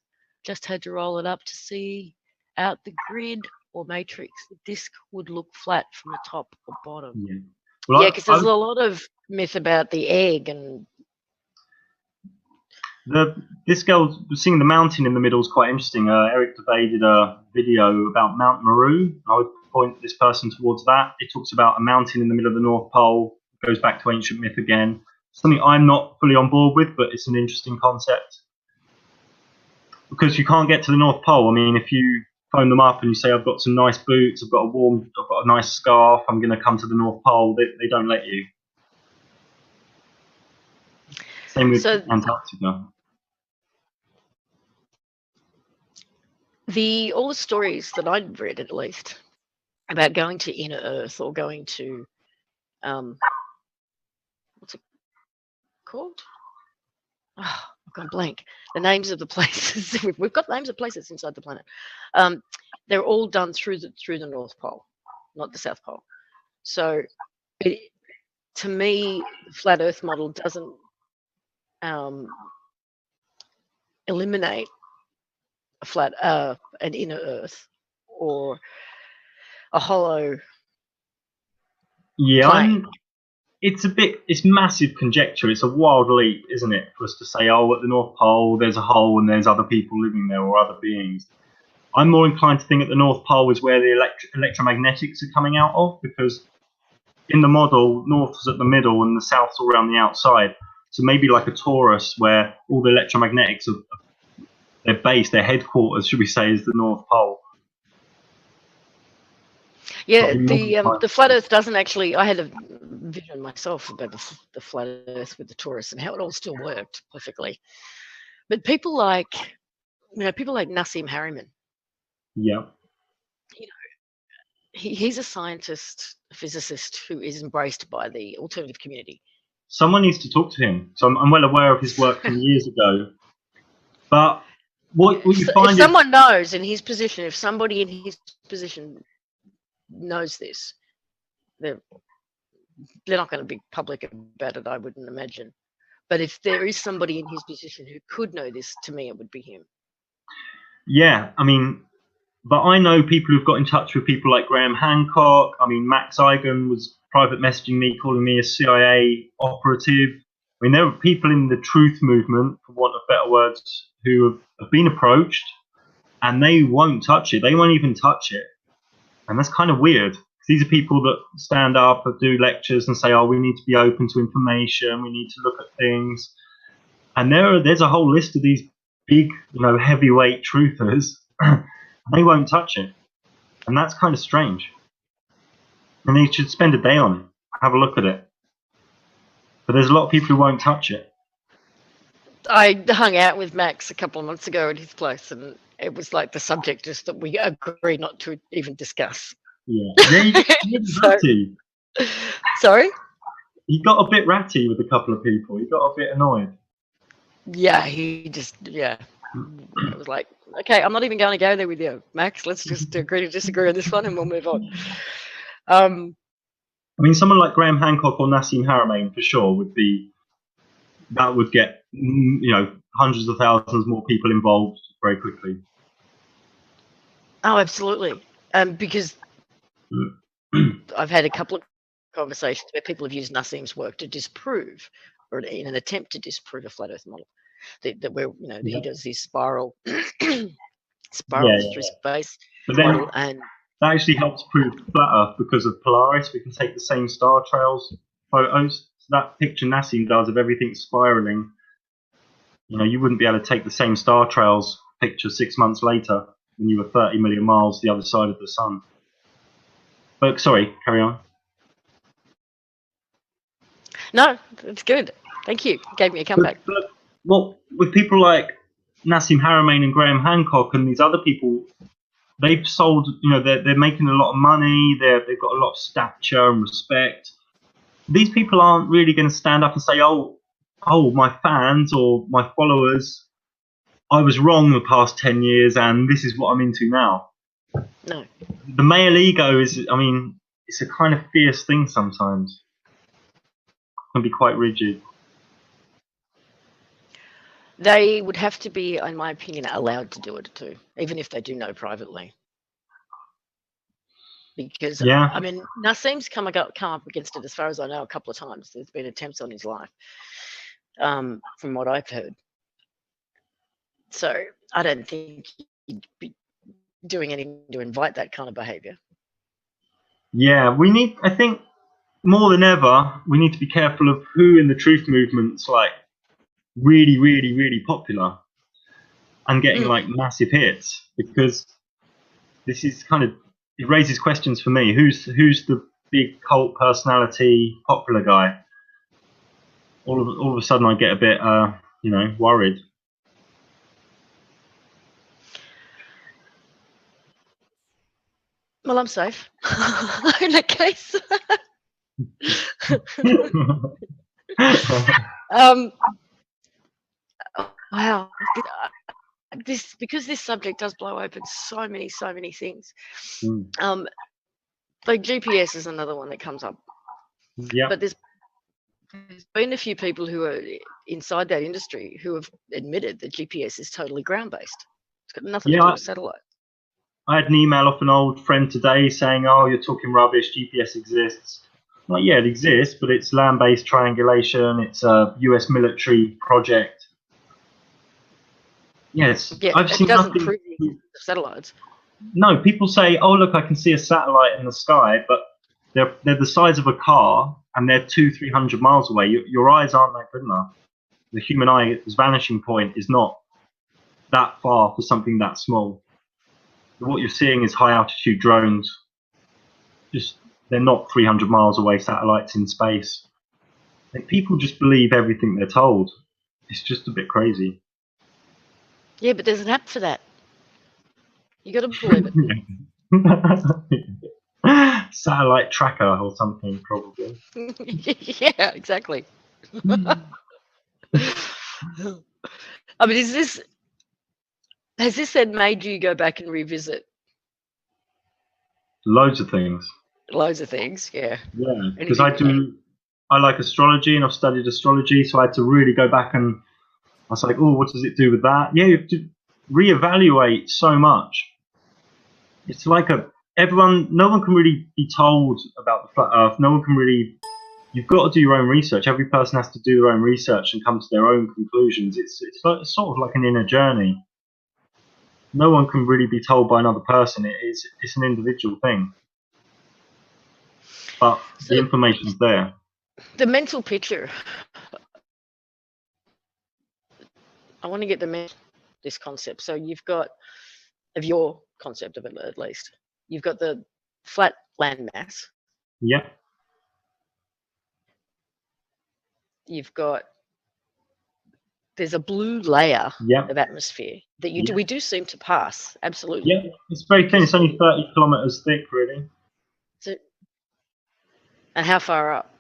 Just had to roll it up to see out the grid or matrix. The disc would look flat from the top or bottom. Yeah. Well, Yeah, because there's a lot of myth about the egg and this girl seeing the mountain in the middle is quite interesting. Eric DeVay did a video about Mount Meru. I would point this person towards that. It talks about a mountain in the middle of the North Pole. It goes back to ancient myth again. Something I'm not fully on board with, but it's an interesting concept. Because you can't get to the North Pole. I mean, if you phone them up and you say, I've got some nice boots, I've got a nice scarf, I'm going to come to the North Pole, they don't let you. Same with Antarctica. All the stories that I'd read, at least, about going to inner Earth or going to what's it called? Oh, I've gone blank. The names of the places. We've got names of places inside the planet. They're all done through the North Pole, not the South Pole. So, to me, the flat Earth model doesn't eliminate a flat, an inner Earth or a hollow. Yeah, it's massive conjecture. It's a wild leap, isn't it, for us to say, oh, at the North Pole there's a hole and there's other people living there or other beings. I'm more inclined to think at the North Pole is where the electromagnetics are coming out of, because in the model, North is at the middle and the South's all around the outside. So maybe like a torus where all the electromagnetics are their base, their headquarters, should we say, is the North Pole. Yeah, the flat Earth doesn't actually. I had a vision myself about the flat Earth with the torus and how it all still worked perfectly. But people like Nassim Harriman. Yeah. He's a scientist, a physicist who is embraced by the alternative community. Someone needs to talk to him. So I'm well aware of his work from years ago. But what you find if someone knows in his position, if somebody in his position knows this, they're not going to be public about it, I wouldn't imagine. But if there is somebody in his position who could know this, to me, it would be him. Yeah, I mean, but I know people who've got in touch with people like Graham Hancock. I mean, Max Eigen was private messaging me, calling me a CIA operative. I mean, there are people in the truth movement, for want of better words, who have been approached and they won't touch it. They won't even touch it. And that's kind of weird. These are people that stand up and do lectures and say, oh, we need to be open to information. We need to look at things. And there's a whole list of these big, heavyweight truthers. They won't touch it. And that's kind of strange. And they should spend a day on it, have a look at it. But there's a lot of people who won't touch it. I hung out with Max a couple of months ago at his place, and it was like the subject just that we agreed not to even discuss. Yeah, he got ratty. Sorry? He got a bit ratty with a couple of people. He got a bit annoyed. Yeah, it was like, okay, I'm not even going to go there with you, Max. Let's just agree to disagree on this one and we'll move on. I mean, someone like Graham Hancock or Nassim Haramein for sure would get, hundreds of thousands more people involved very quickly. Oh, absolutely. Because I've had a couple of conversations where people have used Nassim's work to disprove, or in an attempt to disprove a flat Earth model, that he does this spiral through space model, and that actually helps prove flat Earth because of Polaris. We can take the same star trails photos. So that picture Nassim does of everything spiraling, you wouldn't be able to take the same star trails picture 6 months later when you were 30 million miles the other side of the sun. But sorry, carry on. No, it's good. Thank you. Gave me a comeback. But with people like Nassim Haramein and Graham Hancock and these other people, they've sold, they're making a lot of money, they've got a lot of stature and respect. These people aren't really going to stand up and say, oh, my fans or my followers, I was wrong the past 10 years and this is what I'm into now. No. The male ego is, it's a kind of fierce thing sometimes. It can be quite rigid. They would have to be, in my opinion, allowed to do it too, even if they do know privately. Because, Yeah. I mean, Nassim's come up against it, as far as I know, a couple of times. There's been attempts on his life, from what I've heard. So I don't think he'd be doing anything to invite that kind of behaviour. Yeah, I think more than ever, we need to be careful of who in the truth movement's like really, really, really popular and getting like massive hits, because this is kind of, it raises questions for me. Who's the big cult personality, popular guy? All of a sudden, I get a bit, worried. Well, I'm safe in that case. Wow. Because this subject does blow open so many things. Like GPS is another one that comes up. Yeah. But there's been a few people who are inside that industry who have admitted that GPS is totally ground-based. It's got nothing to do with satellite. I had an email off an old friend today saying, "Oh, you're talking rubbish. GPS exists." I'm like, yeah, it exists, but it's land-based triangulation. It's a US military project. Yes, Yeah, I've seen it doesn't nothing. prove the existence of satellites. No, people say, "Oh, look, I can see a satellite in the sky," but they're the size of a car and they're 200-300 miles away. Your eyes aren't that good enough. The human eye's vanishing point is not that far for something that small. What you're seeing is high altitude drones. They're not 300 miles away satellites in space. And people just believe everything they're told. It's just a bit crazy. Yeah, but there's an app for that. You got to believe it. Satellite tracker or something, probably. Yeah, exactly. I mean, has this then made you go back and revisit Loads of things. Loads of things, yeah. Yeah, because I like astrology and I've studied astrology, so I had to really go back and I was like, oh, what does it do with that? Yeah, you have to reevaluate so much. It's like no one can really be told about the flat earth. No one can really, you've got to do your own research. Every person has to do their own research and come to their own conclusions. It's sort of like an inner journey. No one can really be told by another person. It's an individual thing. But the information's there. The mental picture. I want to get this concept. So you've got, of your concept of it at least, you've got the flat land mass. Yeah. There's a blue layer of atmosphere that we do seem to pass. Absolutely. Yeah, it's very thin. It's only 30 kilometers thick, really. So, and how far up?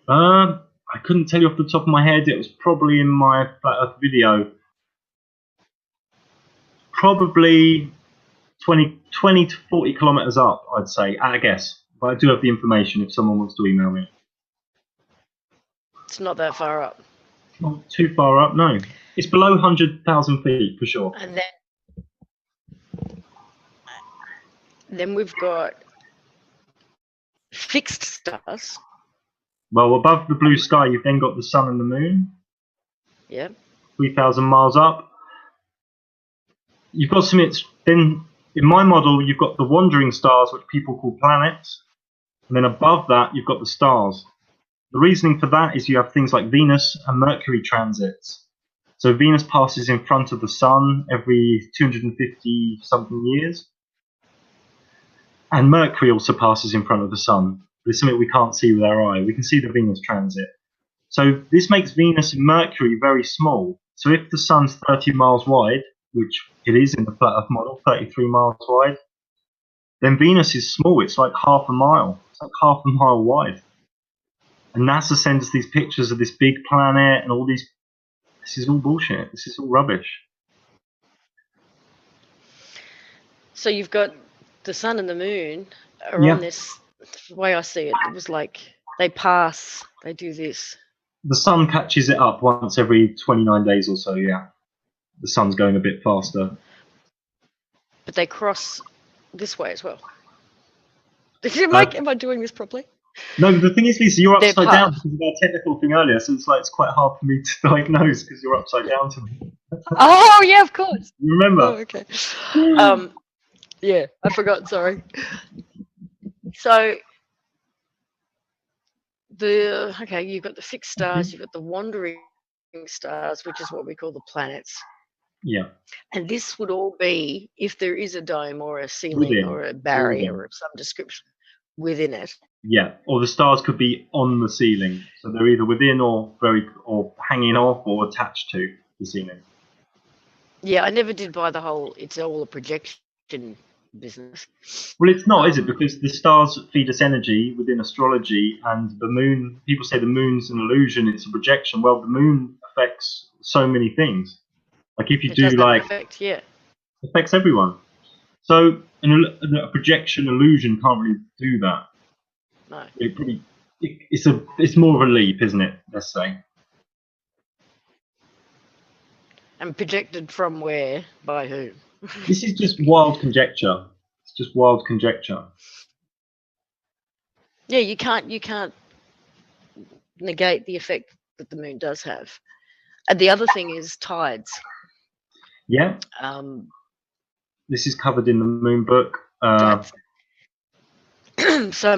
I couldn't tell you off the top of my head. It was probably in my flat earth video. Probably 20 to 40 kilometers up, I'd say, at a guess. But I do have the information if someone wants to email me. It's not that far up. Not too far up, no. It's below 100,000 feet for sure. And then we've got fixed stars. Well, above the blue sky, you've then got the sun and the moon. Yeah. 3,000 miles up. You've got then in my model, you've got the wandering stars, which people call planets. And then above that, you've got the stars. The reasoning for that is you have things like Venus and Mercury transits. So Venus passes in front of the sun every 250 something years. And Mercury also passes in front of the sun. But it's something we can't see with our eye. We can see the Venus transit. So this makes Venus and Mercury very small. So if the sun's 30 miles wide, which it is in the flat earth model, 33 miles wide, then Venus is small. It's like half a mile. It's like half a mile wide. And NASA sends us these pictures of this big planet and all these. This is all bullshit. This is all rubbish. So you've got the sun and the moon are on this. The way I see it, it was like they pass, they do this. The sun catches it up once every 29 days or so, yeah. the sun's going a bit faster. But they cross this way as well. Am I doing this properly? No, the thing is, Lisa, you're They're upside part. down because of our technical thing earlier, so it's quite hard for me to diagnose because you're upside down to me. Oh yeah, of course. You remember? Oh, okay. Yeah, I forgot. Sorry. So you've got the fixed stars, you've got the wandering stars, which is what we call the planets. Yeah. And this would all be if there is a dome or a ceiling or a barrier of some description within it. Yeah, or the stars could be on the ceiling, so they're either within or hanging off or attached to the ceiling. Yeah, I never did buy the whole it's all a projection business. Well, it's not, is it? Because the stars feed us energy within astrology, and the moon, people say the moon's an illusion, it's a projection. Well, the moon affects so many things. Like if you affects everyone. So a projection illusion can't really do that. No. It's more of a leap, isn't it? Let's say. And projected from where? By who? This is just wild conjecture. It's just wild conjecture. Yeah, you can't negate the effect that the moon does have. And the other thing is tides. Yeah. This is covered in the moon book. So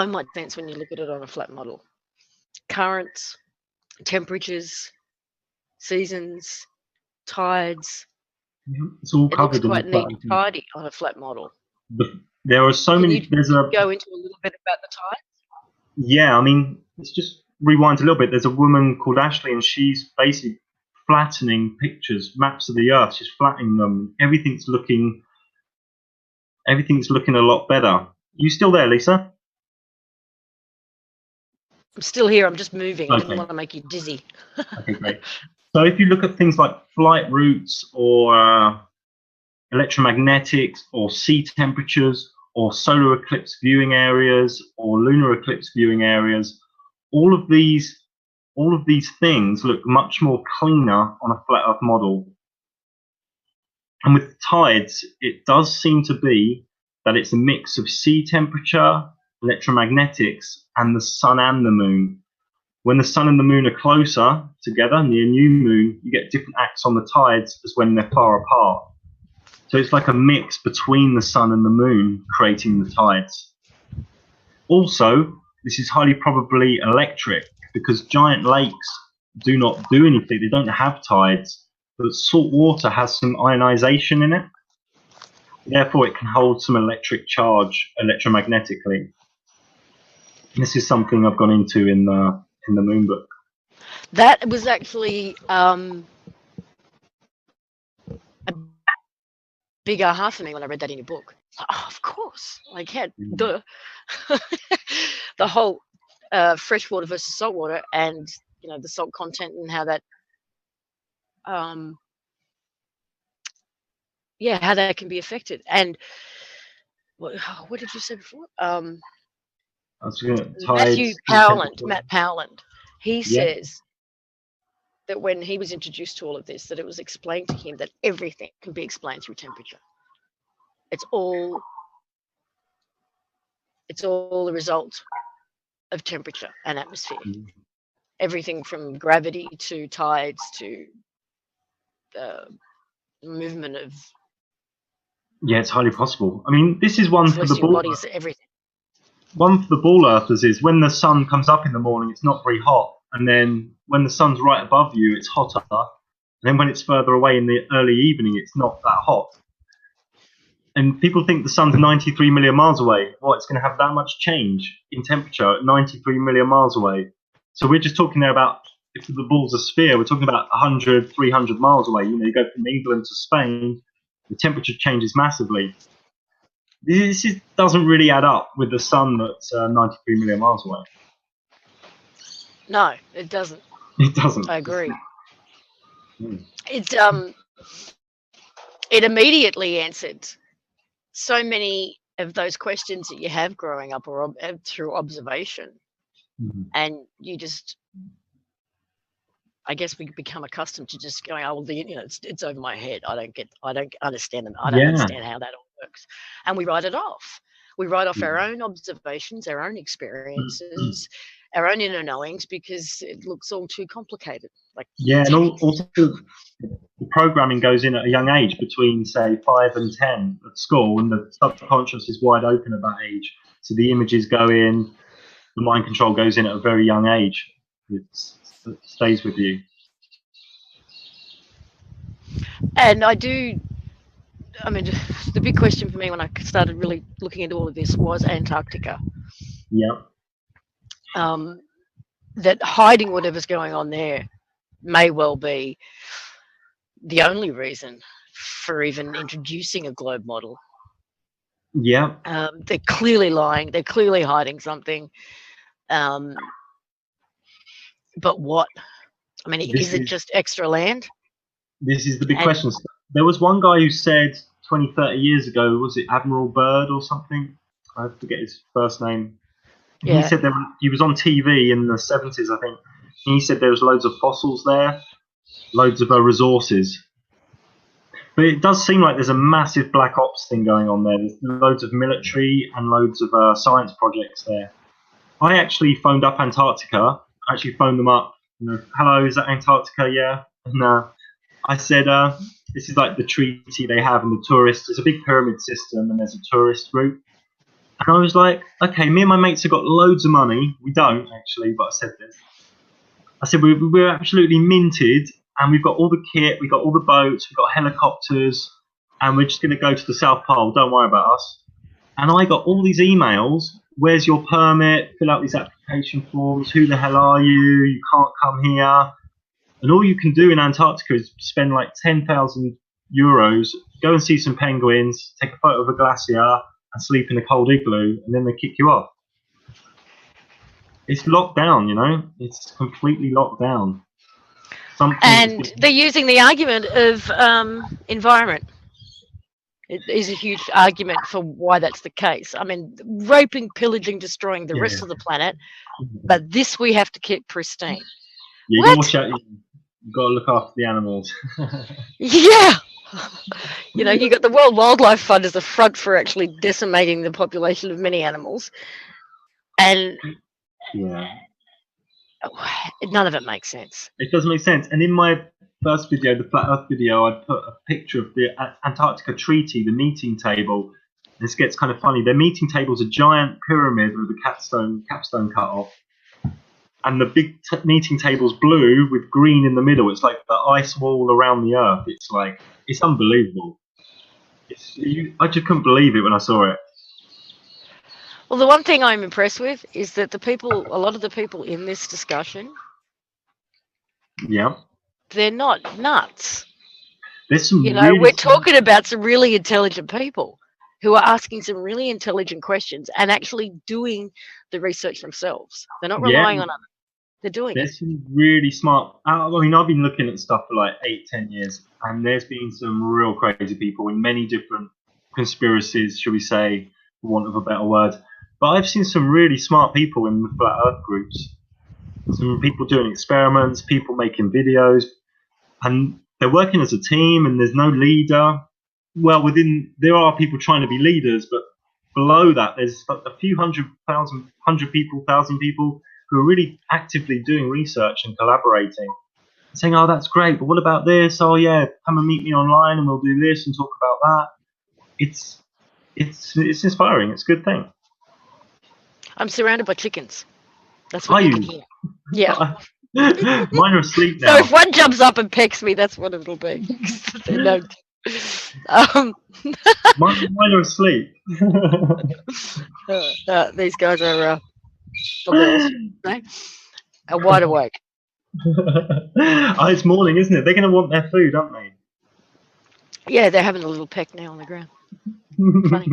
much sense when you look at it on a flat model. Currents, temperatures, seasons, tides. It's all covered. It looks quite neat and tidy on a flat model. There are so many. Can you go into a little bit about the tides? Yeah, I mean, let's just rewind a little bit. There's a woman called Ashley, and she's basically flattening pictures, maps of the Earth. She's flattening them. Everything's looking a lot better. You still there, Lisa? I'm still here. I'm just moving. Okay. I didn't want to make you dizzy. Okay, great. So if you look at things like flight routes or electromagnetics or sea temperatures or solar eclipse viewing areas or lunar eclipse viewing areas, all of these things look much more cleaner on a flat Earth model. And with tides, it does seem to be that it's a mix of sea temperature, electromagnetics, and the sun and the moon. When the sun and the moon are closer together, near new moon, you get different acts on the tides as when they're far apart. So it's like a mix between the sun and the moon creating the tides. Also, this is highly probably electric because giant lakes do not do anything. They don't have tides, but salt water has some ionization in it. Therefore, it can hold some electric charge electromagnetically. And this is something I've gone into in the moon book. That was actually a big aha for me when I read that in your book. Oh, of course, duh. The whole freshwater versus saltwater, and the salt content and how that, how that can be affected. And what did you say before? Matt Powland. He says that when he was introduced to all of this, that it was explained to him that everything can be explained through temperature. It's all a result of temperature and atmosphere. Everything from gravity to tides to the movement of. Yeah, it's highly possible. I mean, this is one for the ball. Bodies, everything. One for the ball earthers is when the sun comes up in the morning, it's not very hot. And then when the sun's right above you, it's hotter. And then when it's further away in the early evening, it's not that hot. And people think the sun's 93 million miles away. Well, it's going to have that much change in temperature at 93 million miles away. So we're just talking there about, if the ball's a sphere, we're talking about 100, 300 miles away. You go from England to Spain, the temperature changes massively. This doesn't really add up with the sun that's 93 million miles away. No, it doesn't. It doesn't. I agree. It immediately answered so many of those questions that you have growing up or through observation, and you just I guess we become accustomed to just going, oh, well, it's over my head. I don't understand them. I don't understand how that all works. And we write it off. We write off our own observations, our own experiences, our own inner knowings, because it looks all too complicated. And also the programming goes in at a young age, between say 5 and 10 at school, and the subconscious is wide open at that age. So the images go in, the mind control goes in at a very young age. It stays with you. And the big question for me when I started really looking into all of this was Antarctica. Yeah. That hiding whatever's going on there may well be the only reason for even introducing a globe model. Yeah. They're clearly lying. They're clearly hiding something. But what? I mean, is it just extra land? This is the big question. There was one guy who said 20, 30 years ago, was it Admiral Byrd or something? I forget his first name. Yeah. He said he was on TV in the 70s, I think. And he said there was loads of fossils there, loads of resources. But it does seem like there's a massive black ops thing going on there. There's loads of military and loads of science projects there. I actually phoned up Antarctica. I actually phoned them up. Hello, is that Antarctica? Yeah. And I said, this is like the treaty they have, and the tourists. It's a big pyramid system, and there's a tourist route. And I was like, okay, me and my mates have got loads of money. We don't actually, but I said this. I said we're absolutely minted, and we've got all the kit, we've got all the boats, we've got helicopters, and we're just going to go to the South Pole. Don't worry about us. And I got all these emails. Where's your permit? Fill out these application forms. Who the hell are you? You can't come here. And all you can do in Antarctica is spend like 10,000 euros, go and see some penguins, take a photo of a glacier, and sleep in a cold igloo, and then they kick you off. It's locked down, It's completely locked down. And they're using the argument of environment. It is a huge argument for why that's the case. I mean, raping, pillaging, destroying the rest of the planet, but this we have to keep pristine. You got to watch out. You've got to look after the animals. Yeah. You got the World Wildlife Fund as a front for actually decimating the population of many animals. And none of it makes sense. It doesn't make sense. And in my first video, the Flat Earth video, I put a picture of the Antarctica Treaty, the meeting table. This gets kind of funny. Their meeting table is a giant pyramid with a capstone cut off. And the big meeting table's blue with green in the middle. It's like the ice wall around the Earth. It's unbelievable. I just couldn't believe it when I saw it. Well, the one thing I'm impressed with is that a lot of the people in this discussion, they're not nuts. There's some we're talking about some really intelligent people who are asking some really intelligent questions and actually doing the research themselves. They're not relying on others. They're doing it. There's some really smart. I've been looking at stuff for like 8-10 years, and there's been some real crazy people in many different conspiracies, should we say, for want of a better word. But I've seen some really smart people in the Flat Earth groups. Some people doing experiments, people making videos, and they're working as a team, and there's no leader. Well, there are people trying to be leaders, but below that, there's a few thousand people who are really actively doing research and collaborating, saying, "Oh, that's great, but what about this? Oh, yeah, come and meet me online, and we'll do this and talk about that." It's inspiring. It's a good thing. I'm surrounded by chickens. That's what you can hear. Yeah. Mine are asleep now. So if one jumps up and pecks me, that's what it'll be. No. Mine are asleep. These guys are wide awake. It's morning, isn't it? They're going to want their food, aren't they? Yeah, they're having a little peck now on the ground. Funny.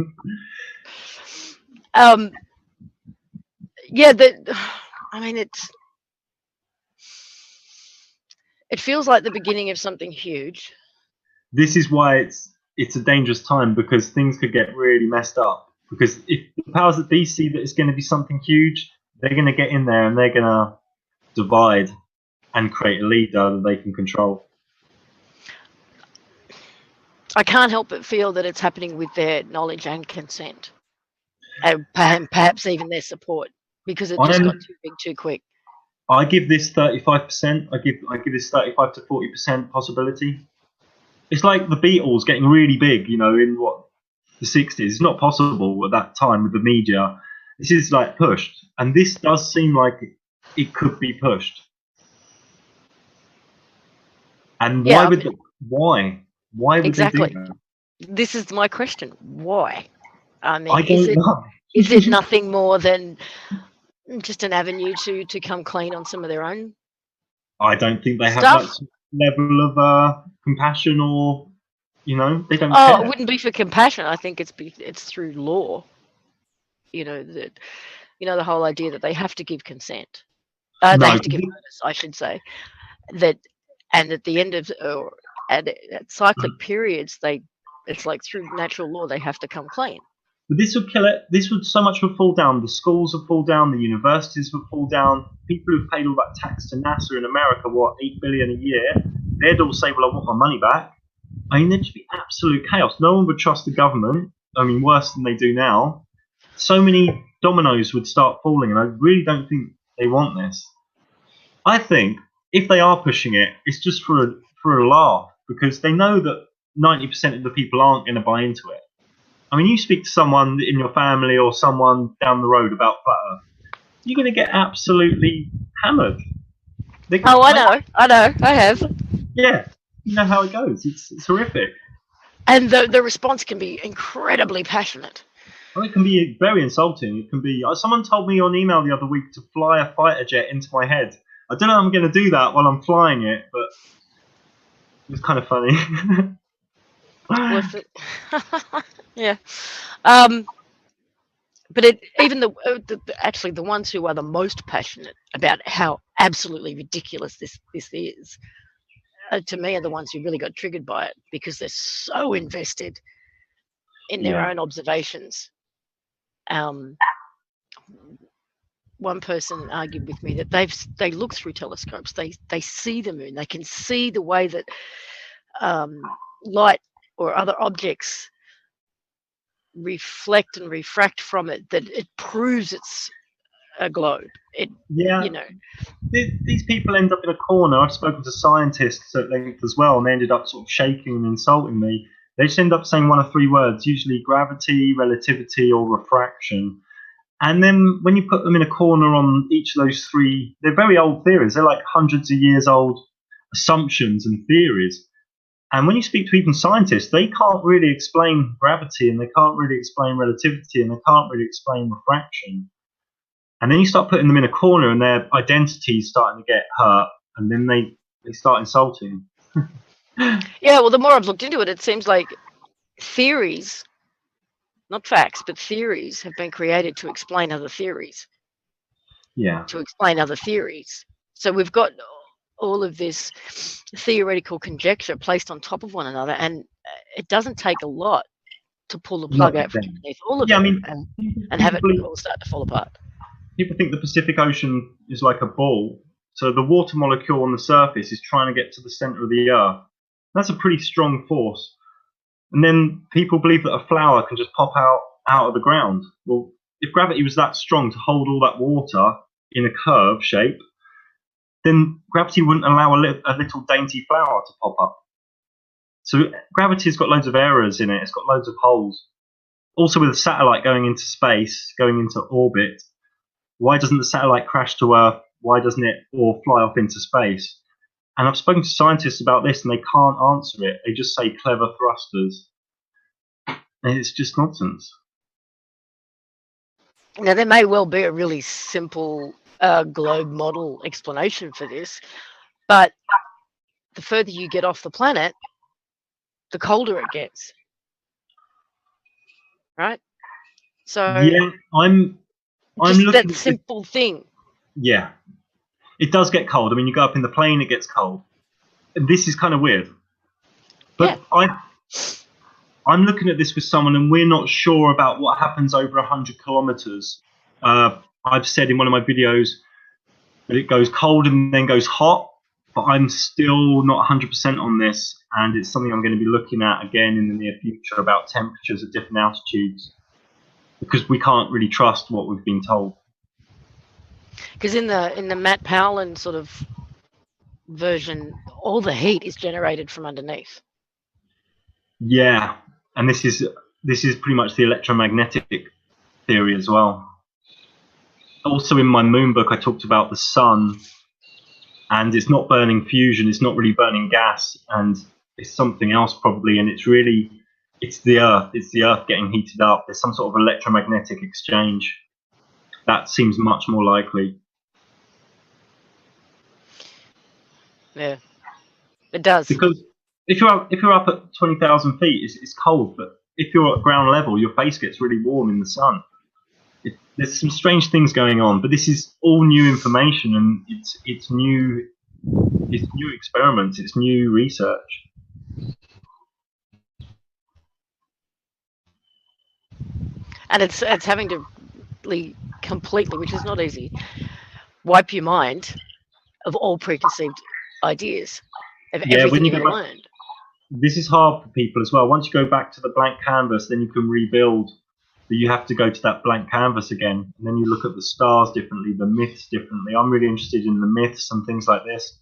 It feels like the beginning of something huge. This is why it's a dangerous time, because things could get really messed up. Because if the powers that be see that it's going to be something huge, they're going to get in there and they're going to divide. and create a leader that they can control. I can't help but feel that it's happening with their knowledge and consent, and perhaps even their support, because it just got too big too quick. I give this 35%. I give this 35 to 40% possibility. It's like the Beatles getting really big, you know, in the 60s. It's not possible at that time with the media. This is like pushed, and this does seem like it could be pushed. And why would exactly. they do that? This is my question. Why? I mean, I don't know. Is it nothing more than just an avenue to come clean on some of their own? I don't think they have stuff? that level of compassion, or, you know, they don't Oh, care. it wouldn't be for compassion. I think it's through law. You know, that, you know, the whole idea that they have to give consent. They have to give notice, I should say. That, and at the end of at cyclic periods, it's like through natural law they have to come clean. But this would kill it. This would so much would fall down. The schools would fall down. The universities would fall down. People who've paid all that tax to NASA in America, what, $8 billion a year, they'd all say, "Well, I want my money back." I mean, there'd just be absolute chaos. No one would trust the government. I mean, worse than they do now. So many dominoes would start falling, and I really don't think they want this. I think if they are pushing it, it's just for a laugh, because they know that 90% of the people aren't going to buy into it. I mean, you speak to someone in your family or someone down the road about flat Earth, you're going to get absolutely hammered. I know, I have. Yeah, you know how it goes. It's horrific. And the response can be incredibly passionate. Well, it can be very insulting. It can be. Someone told me on email the other week to fly a fighter jet into my head. I don't know how I'm going to do that while I'm flying it, but it was kind of funny. Was it? Yeah. But even actually the ones who are the most passionate about how absolutely ridiculous this is, to me, are the ones who really got triggered by it, because they're so invested in their own observations. One person argued with me that they look through telescopes, they see the moon, they can see the way that light or other objects reflect and refract from it, that it proves it's a globe. You know, these people end up in a corner. I've spoken to scientists at length as well, and they ended up sort of shaking and insulting me. They just end up saying one of three words, usually gravity, relativity, or refraction. And then when you put them in a corner on each of those three, they're very old theories. They're like hundreds of years old assumptions and theories. And when you speak to even scientists, they can't really explain gravity, and they can't really explain relativity, and they can't really explain refraction. And then you start putting them in a corner, and their identity's starting to get hurt, and then they start insulting. Yeah, well, the more I've looked into it, it seems like theories, not facts, but theories have been created to explain other theories. Yeah. To explain other theories. So we've got all of this theoretical conjecture placed on top of one another, and it doesn't take a lot to pull the plug out from underneath all of it, I mean, and have it all start to fall apart. People think the Pacific Ocean is like a ball, so the water molecule on the surface is trying to get to the center of the Earth. That's a pretty strong force. And then people believe that a flower can just pop out of the ground. Well, if gravity was that strong to hold all that water in a curve shape, then gravity wouldn't allow a little dainty flower to pop up. So gravity's got loads of errors in it. It's got loads of holes. Also, with a satellite going into space, going into orbit, why doesn't the satellite crash to Earth? Why doesn't it or fly off into space? And I've spoken to scientists about this, and they can't answer it. They just say clever thrusters. And it's just nonsense. Now, there may well be a really simple globe model explanation for this, but the further you get off the planet, the colder it gets. Right? So yeah, I'm just looking that simple thing. Yeah. It does get cold. I mean, you go up in the plane, it gets cold. And this is kind of weird. But yeah. I'm looking at this with someone, and we're not sure about what happens over 100 kilometers. I've said in one of my videos that it goes cold and then goes hot. but I'm still not 100% on this, and it's something I'm going to be looking at again in the near future about temperatures at different altitudes, because we can't really trust what we've been told. Because in the Matt Powell sort of version, all the heat is generated from underneath. Yeah, and this is pretty much the electromagnetic theory as well. Also, in my moon book, I talked about the sun, and it's not burning fusion, it's not really burning gas, and it's something else probably, and it's the Earth getting heated up. There's some sort of electromagnetic exchange. That seems much more likely. Yeah, it does. Because if you're up at 20,000 feet, it's cold, but if you're at ground level, your face gets really warm in the sun. There's some strange things going on, but this is all new information, and it's new experiments, it's new research. And it's having to completely, which is not easy, wipe your mind of all preconceived ideas, of everything you've learned. This is hard for people as well. Once you go back to the blank canvas, then you can rebuild. But you have to go to that blank canvas again, and then you look at the stars differently, the myths differently. I'm really interested in the myths and things like this.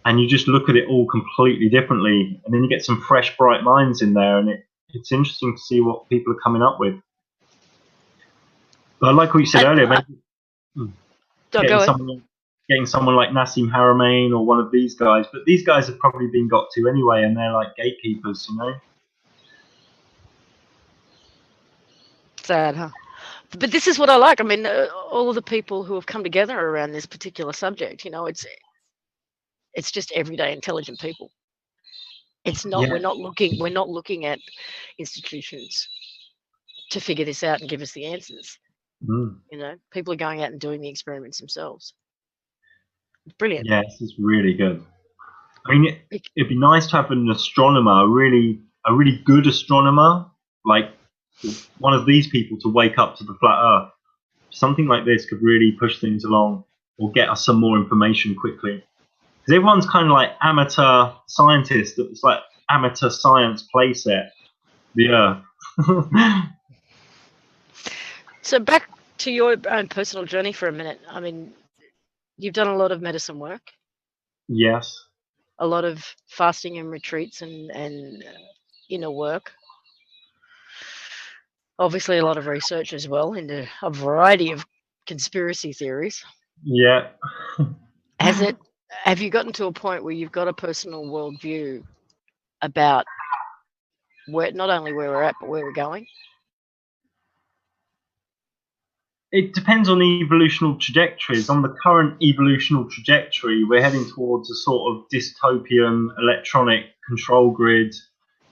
And you just look at it all completely differently, and then you get some fresh, bright minds in there, and it's interesting to see what people are coming up with. But I like what you said earlier, getting someone like Nassim Haramein or one of these guys. But these guys have probably been got to anyway, and they're like gatekeepers, you know? Sad, huh? But this is what I like. I mean, all of the people who have come together around this particular subject, you know, it's just everyday intelligent people. It's not. Yeah. We're not looking at institutions to figure this out and give us the answers. You know, people are going out and doing the experiments themselves. Brilliant. Yeah, this is really good. I mean, it'd be nice to have an astronomer, a really good astronomer, like one of these people, to wake up to the flat Earth. Something like this could really push things along, or get us some more information quickly. Because everyone's kind of like amateur scientists. It's like amateur science playset, the Earth. So back to your own personal journey for a minute. I mean, you've done a lot of medicine work. Yes. A lot of fasting and retreats and inner work. Obviously, a lot of research as well into a variety of conspiracy theories. Yeah. Have you gotten to a point where you've got a personal worldview about not only where we're at, but where we're going? It depends on the evolutional trajectories. On the current evolutional trajectory, we're heading towards a sort of dystopian electronic control grid,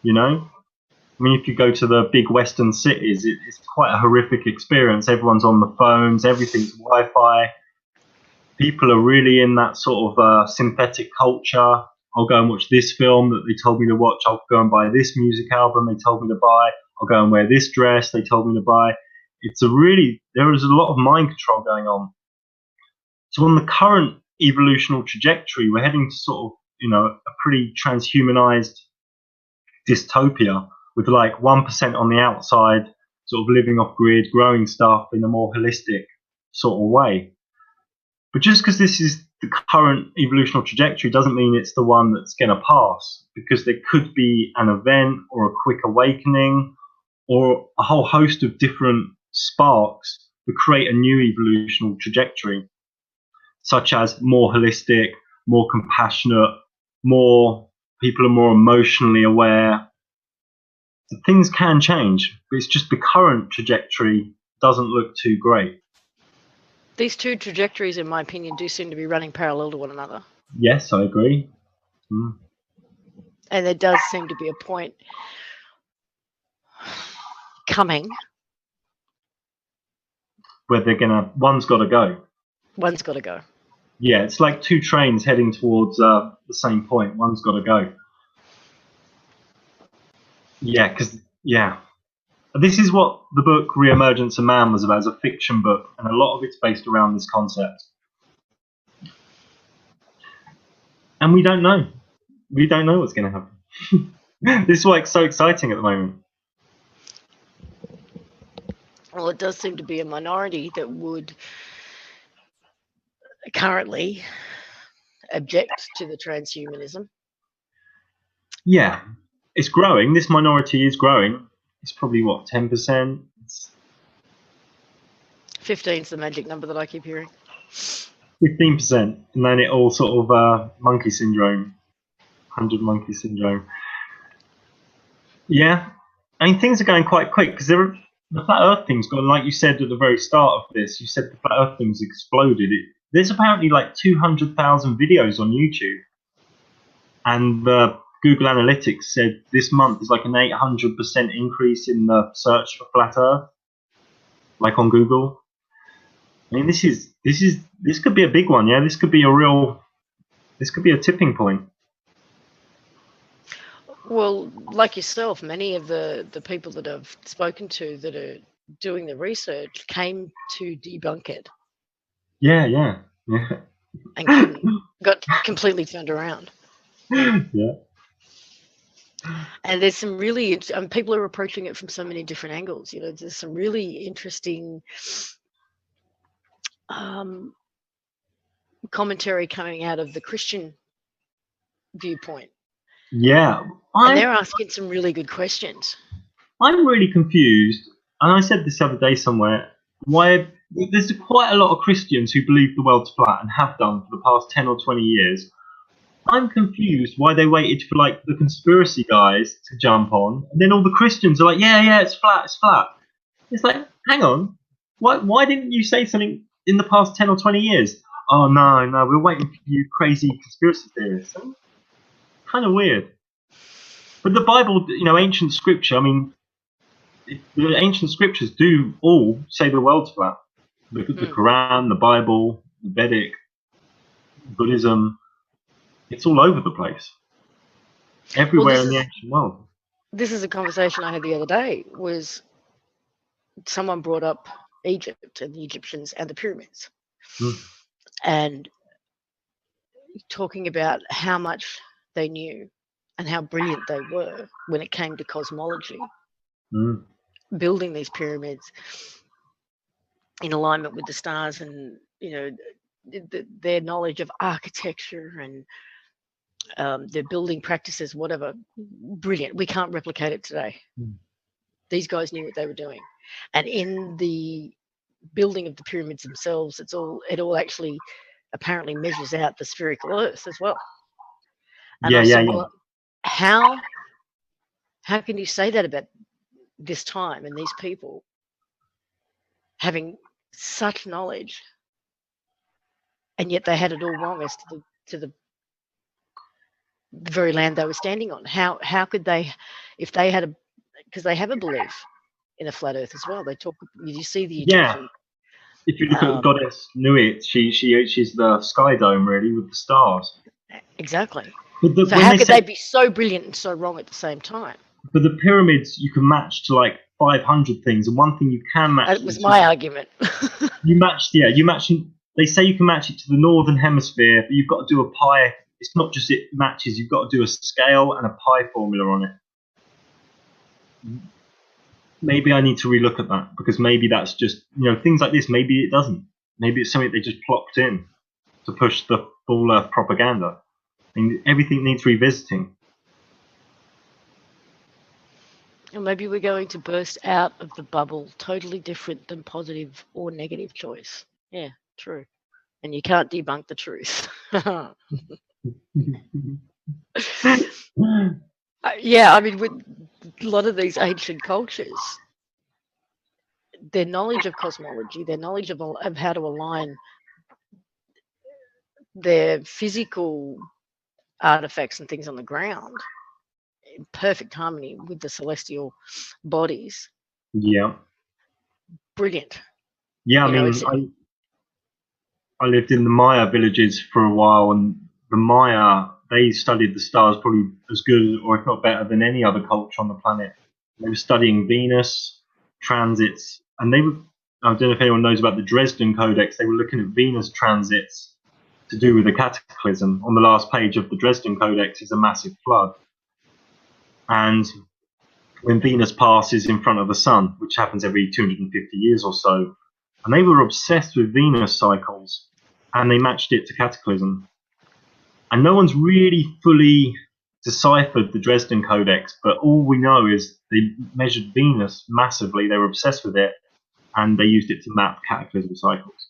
you know? I mean, if you go to the big Western cities, it's quite a horrific experience. Everyone's on the phones, everything's Wi-Fi. People are really in that sort of synthetic culture. I'll go and watch this film that they told me to watch. I'll go and buy this music album they told me to buy. I'll go and wear this dress they told me to buy. There is a lot of mind control going on. So on the current evolutional trajectory, we're heading to sort of, you know, a pretty transhumanized dystopia with like 1% on the outside, sort of living off grid, growing stuff in a more holistic sort of way. But just because this is the current evolutional trajectory doesn't mean it's the one that's going to pass, because there could be an event or a quick awakening or a whole host of different sparks that create a new evolutional trajectory, such as more holistic, more compassionate, people are more emotionally aware. So things can change, but it's just the current trajectory doesn't look too great. These two trajectories, in my opinion, do seem to be running parallel to one another. Yes, I agree. And there does seem to be a point coming where one's got to go. One's got to go. Yeah, it's like two trains heading towards the same point. One's got to go. Yeah, this is what the book Reemergence of Man was about, as a fiction book, and a lot of it's based around this concept. And we don't know. We don't know what's going to happen. This is why it's so exciting at the moment. Well, it does seem to be a minority that would currently object to the transhumanism. Yeah, it's growing. This minority is growing. It's probably, what, 10%? 15 is the magic number that I keep hearing. 15%. And then it all sort of monkey syndrome. 100 monkey syndrome. Yeah. I mean, things are going quite quick because the flat Earth thing's gone, like you said at the very start of this, you said the flat Earth thing's exploded. There's apparently like 200,000 videos on YouTube. And Google Analytics said this month is like an 800% increase in the search for flat Earth, like on Google. I mean, this could be a big one, yeah. This could be a tipping point. Well, like yourself, many of the people that I've spoken to that are doing the research came to debunk it. Yeah. And got completely turned around. Yeah. And there's some really people are approaching it from so many different angles. You know, there's some really interesting commentary coming out of the Christian viewpoint. Yeah. And they're asking some really good questions. I'm really confused, and I said this the other day somewhere, why there's quite a lot of Christians who believe the world's flat and have done for the past 10 or 20 years. I'm confused why they waited for like the conspiracy guys to jump on, and then all the Christians are like, yeah, it's flat. It's like, hang on, why didn't you say something in the past 10 or 20 years? Oh no, we're waiting for you crazy conspiracy theorists. Kind of weird. But the Bible, you know, ancient scripture, I mean, the ancient scriptures do all say the world's flat. The Quran, the Bible, the Vedic, Buddhism, it's all over the place. Everywhere in the ancient world. This is a conversation I had the other day, was someone brought up Egypt and the Egyptians and the pyramids. And talking about how much they knew and how brilliant they were when it came to cosmology, building these pyramids in alignment with the stars, and you know their knowledge of architecture and their building practices, whatever, brilliant. We can't replicate it today. These guys knew what they were doing, and in the building of the pyramids themselves, it all actually apparently measures out the spherical Earth as well. And I said, well, how can you say that about this time and these people having such knowledge, and yet they had it all wrong as to the very land they were standing on? How could they, if they had because they have a belief in a flat Earth as well. They talk. You see the Egyptian. If you look at the goddess Nuit, she's the sky dome really with the stars. Exactly. So how could they be so brilliant and so wrong at the same time? But the pyramids you can match to like 500 things, and one thing you can match. That was my argument. You match. They say you can match it to the northern hemisphere, but you've got to do a pi. It's not just it matches. You've got to do a scale and a pi formula on it. Maybe I need to relook at that, because maybe that's just, you know, things like this. Maybe it doesn't. Maybe it's something they just plopped in to push the full Earth propaganda. I mean, everything needs revisiting. And maybe we're going to burst out of the bubble totally different than positive or negative choice. Yeah, true. And you can't debunk the truth. Yeah, I mean, with a lot of these ancient cultures, their knowledge of cosmology, their knowledge of how to align their physical artifacts and things on the ground in perfect harmony with the celestial bodies. Yeah. Brilliant. Yeah, I lived in the Maya villages for a while, and the Maya, they studied the stars probably as good, or if not better, than any other culture on the planet. They were studying Venus transits, and I don't know if anyone knows about the Dresden Codex. They were looking at Venus transits to do with a cataclysm. On the last page of the Dresden Codex is a massive flood. And when Venus passes in front of the sun, which happens every 250 years or so, and they were obsessed with Venus cycles, and they matched it to cataclysm. And no one's really fully deciphered the Dresden Codex, but all we know is they measured Venus massively, they were obsessed with it, and they used it to map cataclysm cycles.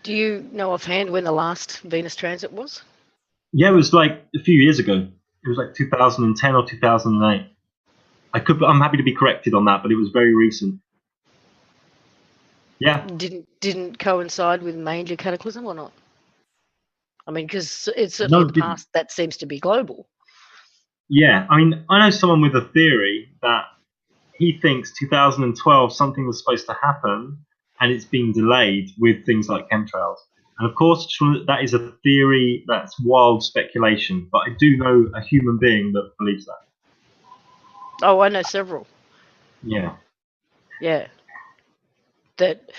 Do you know offhand when the last Venus transit was? Yeah, it was like a few years ago. It was like 2010 or 2008. I'm happy to be corrected on that, but it was very recent. Yeah. Didn't coincide with major cataclysm or not? I mean, because it's certainly in the past that seems to be global. Yeah, I mean, I know someone with a theory that he thinks 2012 something was supposed to happen, and it's been delayed with things like chemtrails. And of course, that is a theory, that's wild speculation, but I do know a human being that believes that. Oh, I know several. Yeah. Yeah. That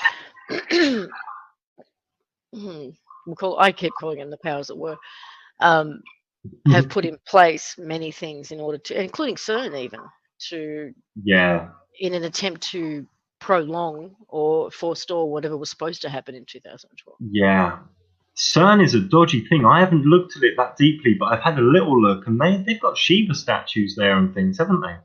I keep calling them the powers that were, have put in place many things in order to, including CERN even, to in an attempt to prolong or forestall whatever was supposed to happen in 2012. Yeah. CERN is a dodgy thing. I haven't looked at it that deeply, but I've had a little look, and they've got Shiva statues there and things, haven't they?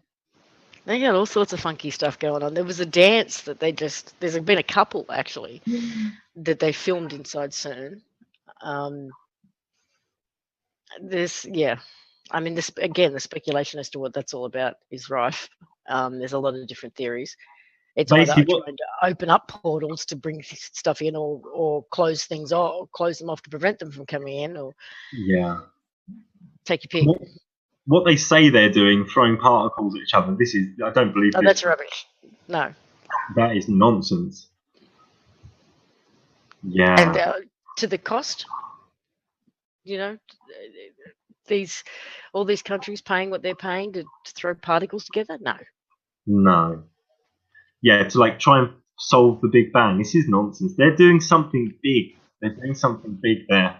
They got all sorts of funky stuff going on. There was a dance that there's been a couple actually that they filmed inside CERN. I mean, this again, the speculation as to what that's all about is rife. There's a lot of different theories. It's basically either trying to open up portals to bring stuff in, or close things off, close them off to prevent them from coming in, or take your pick. What they say they're doing, throwing particles at each other. I don't believe. Oh, that's rubbish. No, that is nonsense. Yeah, and to the cost, all these countries paying what they're paying to throw particles together. No. Yeah, to like try and solve the Big Bang. This is nonsense. They're doing something big. They're doing something big there.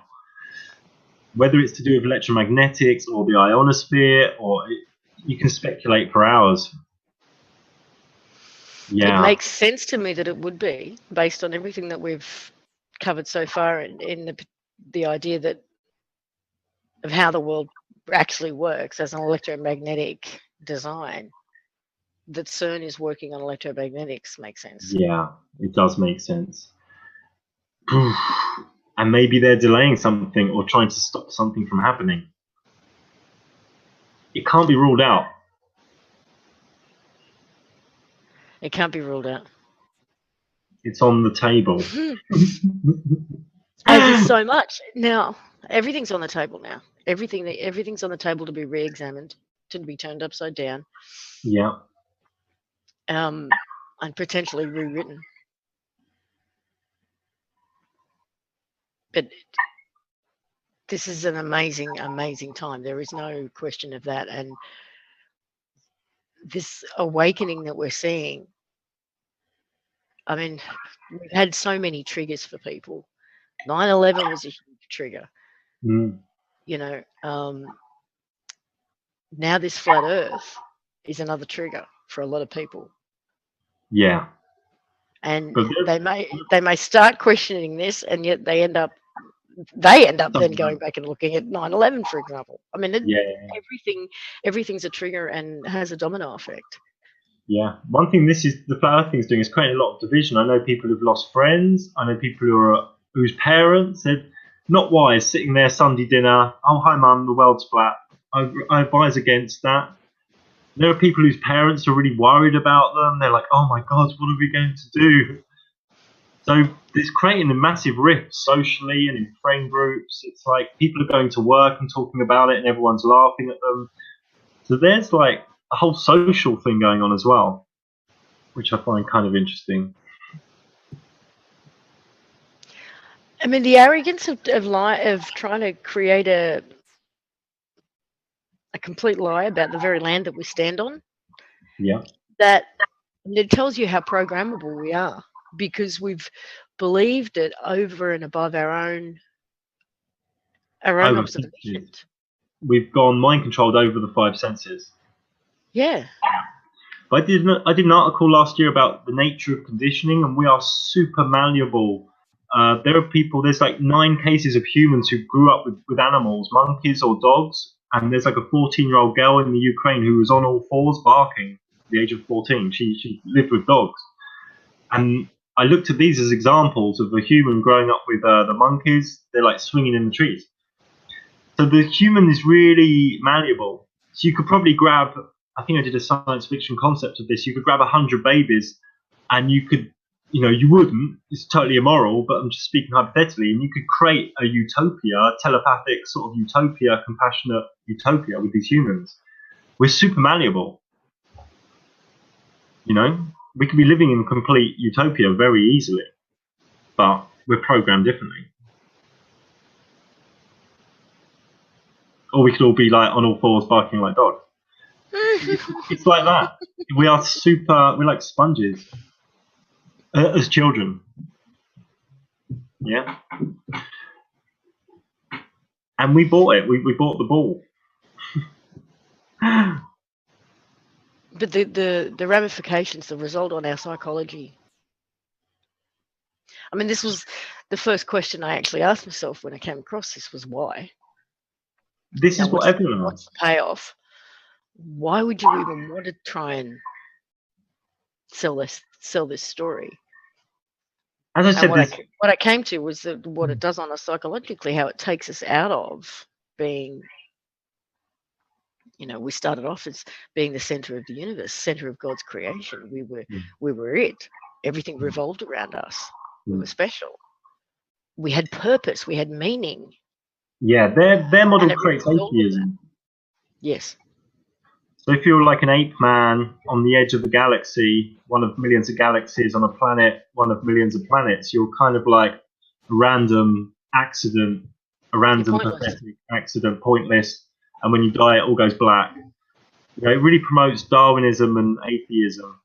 Whether it's to do with electromagnetics or the ionosphere, you can speculate for hours. Yeah. It makes sense to me that it would be, based on everything that we've covered so far in the idea of how the world actually works as an electromagnetic design. That CERN is working on electromagnetics makes sense. Yeah, it does make sense. And maybe they're delaying something or trying to stop something from happening. It can't be ruled out. It can't be ruled out. It's on the table. As is so much. Now, everything's on the table now. Everything's on the table to be re-examined, to be turned upside down. Yeah. And potentially rewritten. But this is an amazing, amazing time. There is no question of that. And this awakening that we're seeing, I mean, we've had so many triggers for people. 9/11 was a huge trigger. Now this flat Earth is another trigger for a lot of people. Yeah. And they may start questioning this, and yet they end up then going back and looking at 9/11, for example. I mean, everything's a trigger and has a domino effect. Yeah. One thing the flat Earth thing is doing is creating a lot of division. I know people who've lost friends. I know people whose parents said, not wise, sitting there Sunday dinner. Oh, hi, Mum, the world's flat. I advise against that. There are people whose parents are really worried about them. They're like, oh my God, what are we going to do? So it's creating a massive rift socially and in friend groups. It's like people are going to work and talking about it and everyone's laughing at them. So there's like a whole social thing going on as well, which I find kind of interesting. I mean, the arrogance of trying to create a complete lie about the very land that we stand on. Yeah. That it tells you how programmable we are, because we've believed it over and above our own Our own over observation. senses. We've gone mind controlled over the 5 senses. Yeah. But I did an article last year about the nature of conditioning, and we are super malleable. There are people, there's like 9 cases of humans who grew up with animals, monkeys or dogs, and there's like a 14-year-old girl in the Ukraine who was on all fours barking at the age of 14. She lived with dogs. And I looked at these as examples of a human growing up with the monkeys. They're like swinging in the trees. So the human is really malleable. So you could probably grab, I think I did a science fiction concept of this, you could grab 100 babies and you could, you wouldn't, it's totally immoral, but I'm just speaking hypothetically, and you could create a utopia, a telepathic sort of utopia, compassionate utopia with these humans. We're super malleable. We could be living in complete utopia very easily, but we're programmed differently. Or we could all be like on all fours barking like dogs. It's like that. We're like sponges as children. Yeah. And we bought it. We bought the ball. But the ramifications, the result on our psychology. I mean, this was the first question I actually asked myself when I came across this was why. This is what everyone what's the payoff? Why would you even want to try and sell this story? As I said, what I came to was that what it does on us psychologically, how it takes us out of being, we started off as being the center of the universe, center of God's creation. We were it. Everything revolved around us. We were special. We had purpose. We had meaning. Yeah, their model creates atheism. Yes. So if you're like an ape man on the edge of the galaxy, one of millions of galaxies on a planet, one of millions of planets, you're kind of like a random accident, a random pathetic accident, pointless. And when you die, it all goes black. It really promotes Darwinism and atheism.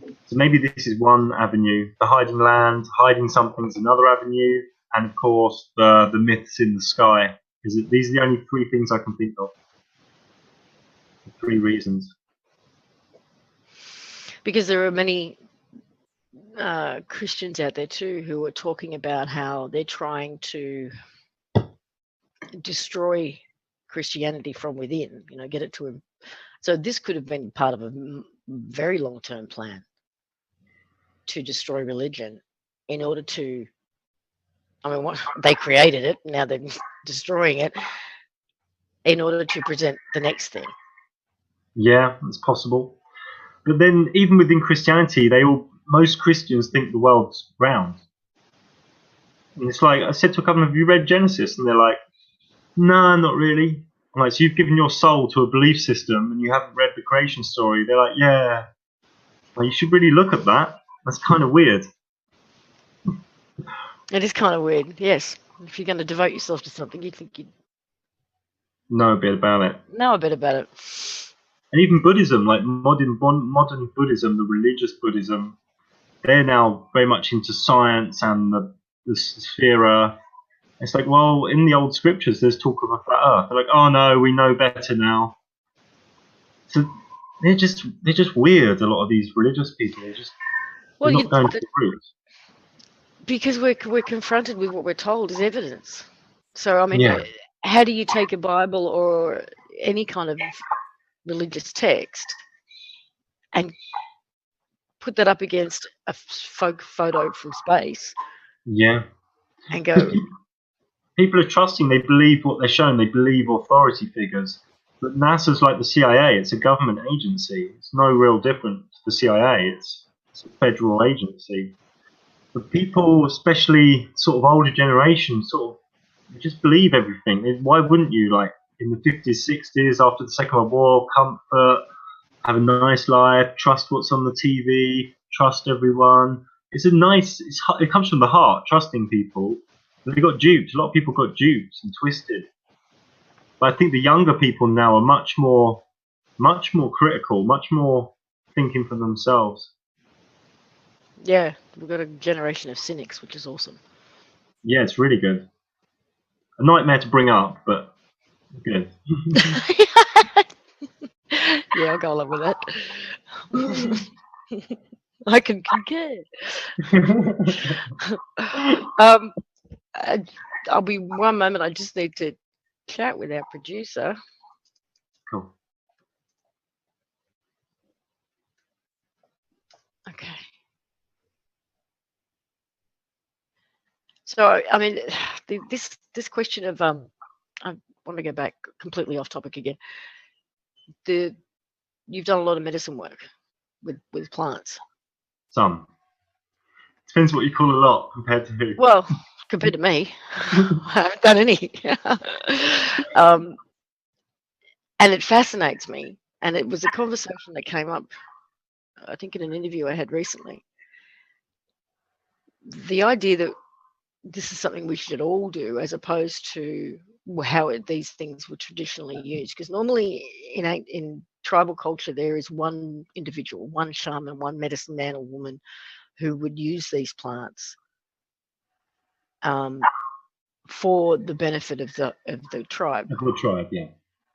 So maybe this is one avenue. The hiding land, hiding something's another avenue. And of course, the myths in the sky. These are the only 3 things I can think of. 3 reasons. Because there are many Christians out there too who are talking about how they're trying to destroy Christianity from within, get it to him. So this could have been part of a very long-term plan to destroy religion in order to, they created it, now they're destroying it in order to present the next thing. Yeah, it's possible. But then even within Christianity, most Christians think the world's round. And it's like, I said to a couple of them, have you read Genesis? And they're like, no, not really. I'm like, so you've given your soul to a belief system and you haven't read the creation story. They're like, yeah. Well, you should really look at that. That's kind of weird. It is kind of weird, yes. If you're going to devote yourself to something, you think you'd know a bit about it. And even Buddhism, like modern Buddhism, the religious Buddhism, they're now very much into science and the sphere. It's like, well, in the old scriptures, there's talk of a flat Earth. They're like, oh no, we know better now. So they're just weird. A lot of these religious people, they're not going to the roots. Because we're confronted with what we're told is evidence. So how do you take a Bible or any kind of religious text and put that up against a folk photo from space? Yeah. And go. People are trusting. They believe what they're shown. They believe authority figures. But NASA's like the CIA. It's a government agency. It's no real different to the CIA. It's a federal agency. But people, especially sort of older generation, they just believe everything. Why wouldn't you? Like in the 50s, 60s, after the Second World War, comfort, have a nice life, trust what's on the TV, trust everyone. It comes from the heart, trusting people. But they got duped. A lot of people got duped and twisted. But I think the younger people now are much more critical, much more thinking for themselves. Yeah, we've got a generation of cynics, which is awesome. Yeah, it's really good. A nightmare to bring up, but good. Yeah, I'll go along with that. I can concur. I'll be one moment. I just need to chat with our producer. Cool. Okay. So, I mean, this question of I want to go back completely off topic again. You've done a lot of medicine work with plants. Some. Depends what you call a lot compared to who. Well, compared to me, I haven't done any. And it fascinates me. And it was a conversation that came up, I think, in an interview I had recently. The idea that this is something we should all do, as opposed to how these things were traditionally used. Because normally in tribal culture, there is one individual, one shaman, one medicine man or woman who would use these plants for the benefit of the tribe. The whole tribe, yeah.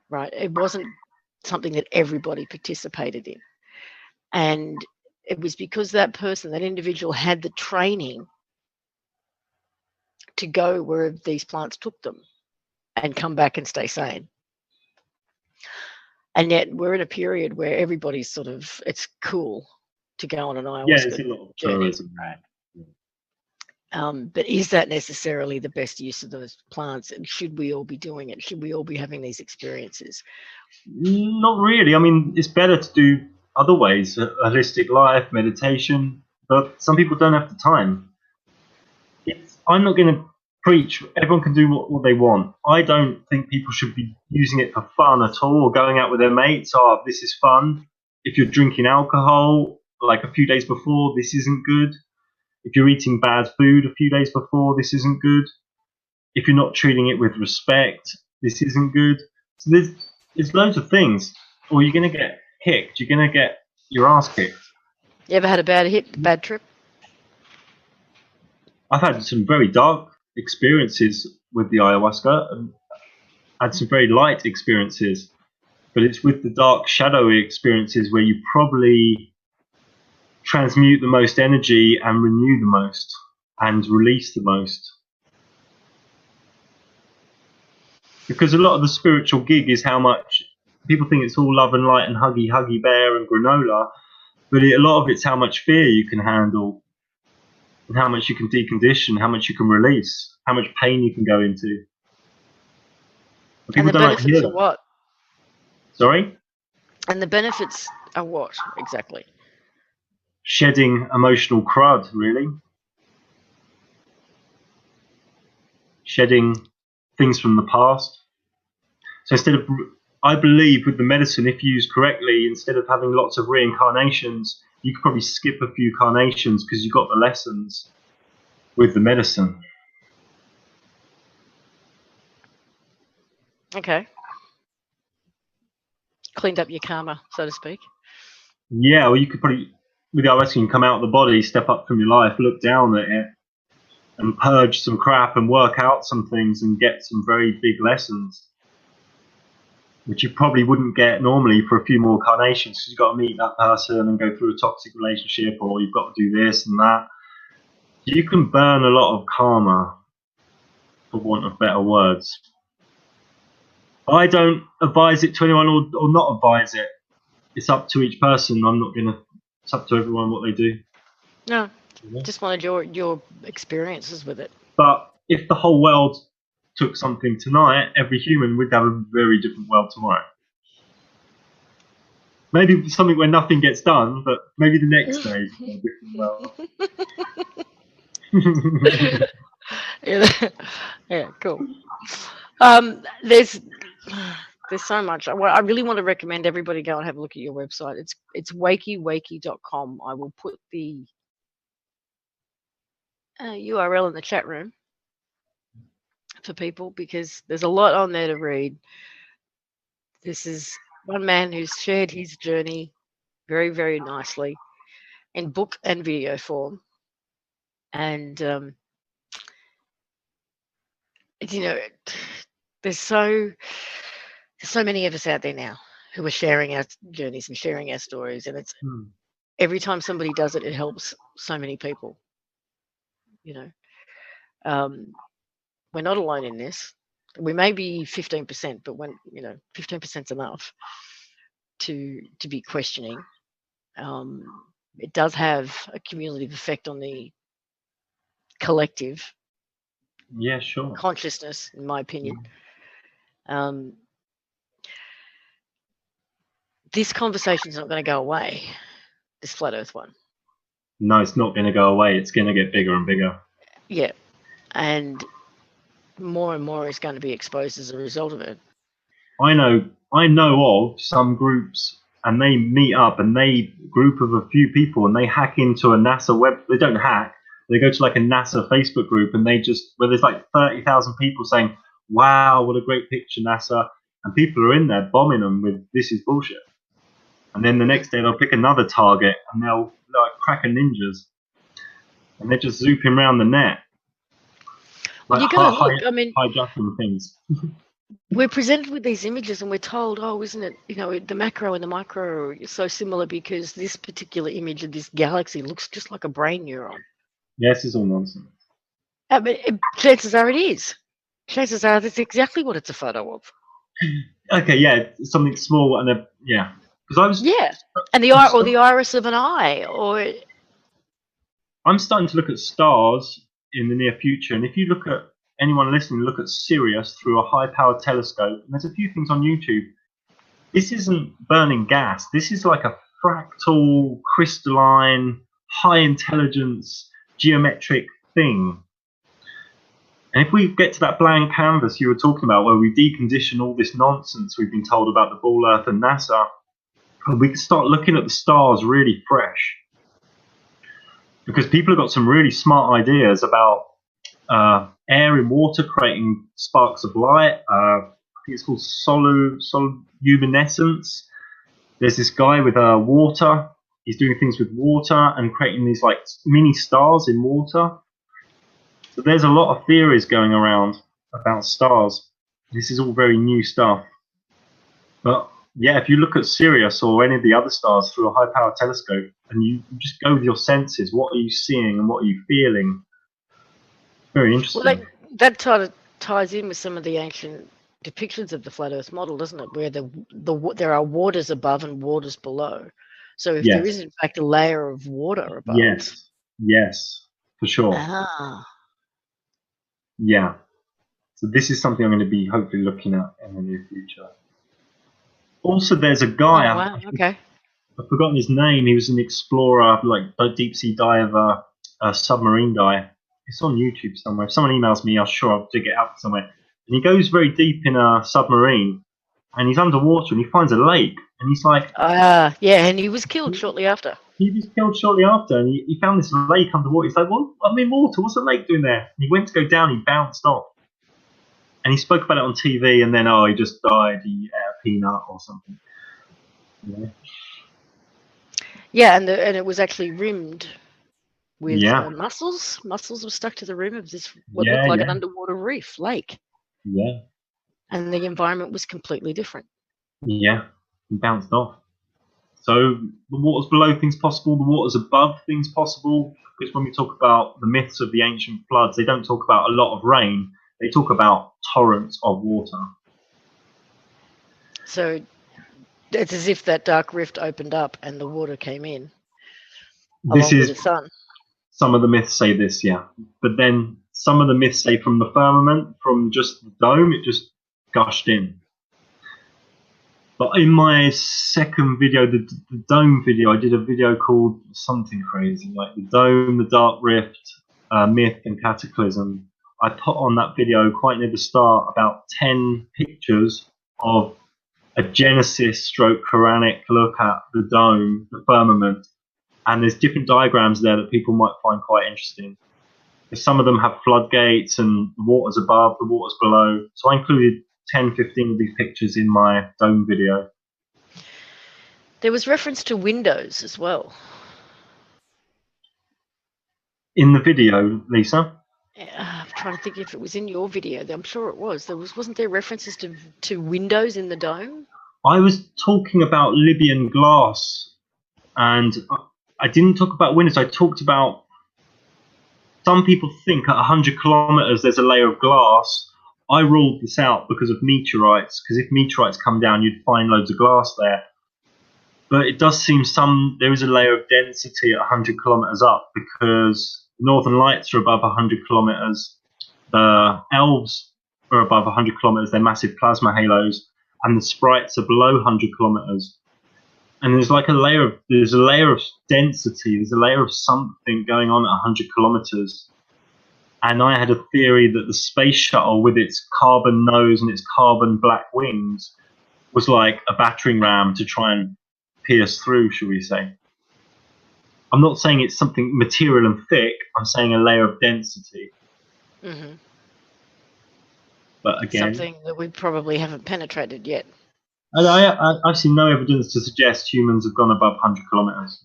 Right. It wasn't something that everybody participated in. And it was because that person, that individual, had the training to go where these plants took them and come back and stay sane. And yet we're in a period where everybody's sort of, it's cool to go on an ayahuasca journey. Right. But is that necessarily the best use of those plants? And should we all be doing it? Should we all be having these experiences? Not really. I mean, it's better to do other ways, holistic life, meditation, but some people don't have the time. I'm not going to preach. Everyone can do what they want. I don't think people should be using it for fun at all, or going out with their mates. Oh, this is fun. If you're drinking alcohol, like a few days before, this isn't good. If you're eating bad food a few days before, this isn't good. If you're not treating it with respect, this isn't good. So there's loads of things. Or you're going to get kicked. You're going to get your ass kicked. You ever had a bad trip? I've had some very dark experiences with the ayahuasca, and had some very light experiences, but it's with the dark, shadowy experiences where you probably transmute the most energy and renew the most and release the most. Because a lot of the spiritual gig is how much people think it's all love and light and huggy bear and granola, but a lot of it's how much fear you can handle, and how much you can decondition, how much you can release, how much pain you can go into. And the benefits are what? Sorry? And the benefits are what, exactly? Shedding emotional crud, really. Shedding things from the past. So I believe with the medicine, if used correctly, instead of having lots of reincarnations, you could probably skip a few carnations because you got the lessons with the medicine. Okay. Cleaned up your karma, so to speak. Yeah, well, you could probably, with the ayahuasca, you can come out of the body, step up from your life, look down at it, and purge some crap and work out some things and get some very big lessons, which you probably wouldn't get normally for a few more carnations, because you've got to meet that person and go through a toxic relationship, or you've got to do this and that. You can burn a lot of karma, for want of better words. I don't advise it to anyone or not advise it. It's up to each person. I'm not going to, it's up to everyone what they do. No, just wanted your experiences with it. But if the whole world took something tonight, every human would have a very different world tomorrow. Maybe something where nothing gets done, but maybe the next day is a different world. Yeah, cool. There's so much. I really want to recommend everybody go and have a look at your website. It's WaykiWayki.com. I will put the URL in the chat room for people, because there's a lot on there to read. This is one man who's shared his journey very, very nicely in book and video form. And you know, there's so many of us out there now who are sharing our journeys and sharing our stories, and it's every time somebody does it, it helps so many people. We're not alone in this. We may be 15%, but when 15% is enough to be questioning. It does have a cumulative effect on the collective consciousness, in my opinion. This conversation's not going to go away, this flat earth one. No, it's not going to go away. It's going to get bigger and bigger. Yeah, and more is going to be exposed as a result of it. I know of some groups, and they meet up, and they group of a few people, and they hack into a NASA web. They don't hack. They go to like a NASA Facebook group, and they just, where there's like 30,000 people saying, "Wow, what a great picture, NASA," and people are in there bombing them with "This is bullshit." And then the next day they'll pick another target, and they'll like cracker ninjas, and they're just zooping around the net. Well, you got to look. I mean, hijacking things. We're presented with these images, and we're told, "Oh, isn't it? The macro and the micro are so similar because this particular image of this galaxy looks just like a brain neuron." Yes, it's all nonsense. But chances are it is. Chances are that's exactly what it's a photo of. Okay, yeah, something small and because and the iris of an eye, or I'm starting to look at stars in the near future, and if you look at anyone listening, look at Sirius through a high-powered telescope, and there's a few things on YouTube. This isn't burning gas. This is like a fractal, crystalline, high-intelligence, geometric thing. And if we get to that blank canvas you were talking about, where we decondition all this nonsense we've been told about the ball Earth and NASA, we can start looking at the stars really fresh. Because people have got some really smart ideas about air and water creating sparks of light. I think it's called sololuminescence. There's this guy with water. He's doing things with water and creating these like mini stars in water. So there's a lot of theories going around about stars. This is all very new stuff. But yeah, if you look at Sirius or any of the other stars through a high-powered telescope, and you just go with your senses, what are you seeing and what are you feeling? Very interesting. Well, that ties in with some of the ancient depictions of the flat Earth model, doesn't it? Where there are waters above and waters below. So if there is in fact a layer of water above. Yes, for sure. Yeah. So this is something I'm going to be hopefully looking at in the near future. Also, there's a guy. Oh, wow. Okay. I've forgotten his name. He was an explorer, like a deep sea diver, a submarine guy. It's on YouTube somewhere. If someone emails me, I'm sure I'll dig it out somewhere. And he goes very deep in a submarine, and he's underwater, and he finds a lake, and he's like, and he was killed shortly after. He was killed shortly after, and he found this lake underwater. He's like, "Well, I'm in water. What's the lake doing there?" And he went to go down. He bounced off, and he spoke about it on TV. And then, he just died. He ate a peanut or something. Yeah, and it was actually rimmed with mussels. Mussels were stuck to the rim of this what looked like an underwater reef lake. Yeah, and the environment was completely different. Yeah, he bounced off. So the waters below things possible, the waters above things possible. Because when we talk about the myths of the ancient floods, they don't talk about a lot of rain. They talk about torrents of water. So it's as if that dark rift opened up and the water came in. Along with the sun. Some of the myths say this, yeah. But then some of the myths say from the firmament, from just the dome, it just gushed in. But in my second video, the dome video, I did a video called something crazy, like the dome, the dark rift, myth and cataclysm. I put on that video quite near the start about 10 pictures of a Genesis stroke Quranic look at the dome, the firmament. And there's different diagrams there that people might find quite interesting. Some of them have floodgates and the water's above, the water's below. So I included 10, 15 of these pictures in my dome video. There was reference to windows as well. In the video, Lisa? I'm trying to think if it was in your video. I'm sure it was. Wasn't there references to windows in the dome? I was talking about Libyan glass, and I didn't talk about windows. I talked about, some people think at 100 kilometers there's a layer of glass. I ruled this out because of meteorites, because if meteorites come down, you'd find loads of glass there. But it does seem there is a layer of density at 100 kilometers up, because Northern Lights are above 100 kilometers. The elves are above 100 kilometers. They're massive plasma halos, and the sprites are below 100 kilometers. And there's like a layer of density. There's a layer of something going on at 100 kilometers. And I had a theory that the space shuttle, with its carbon nose and its carbon black wings, was like a battering ram to try and pierce through, shall we say. I'm not saying it's something material and thick. I'm saying a layer of density. Mm-hmm. But again, something that we probably haven't penetrated yet. And I've seen no evidence to suggest humans have gone above 100 kilometers.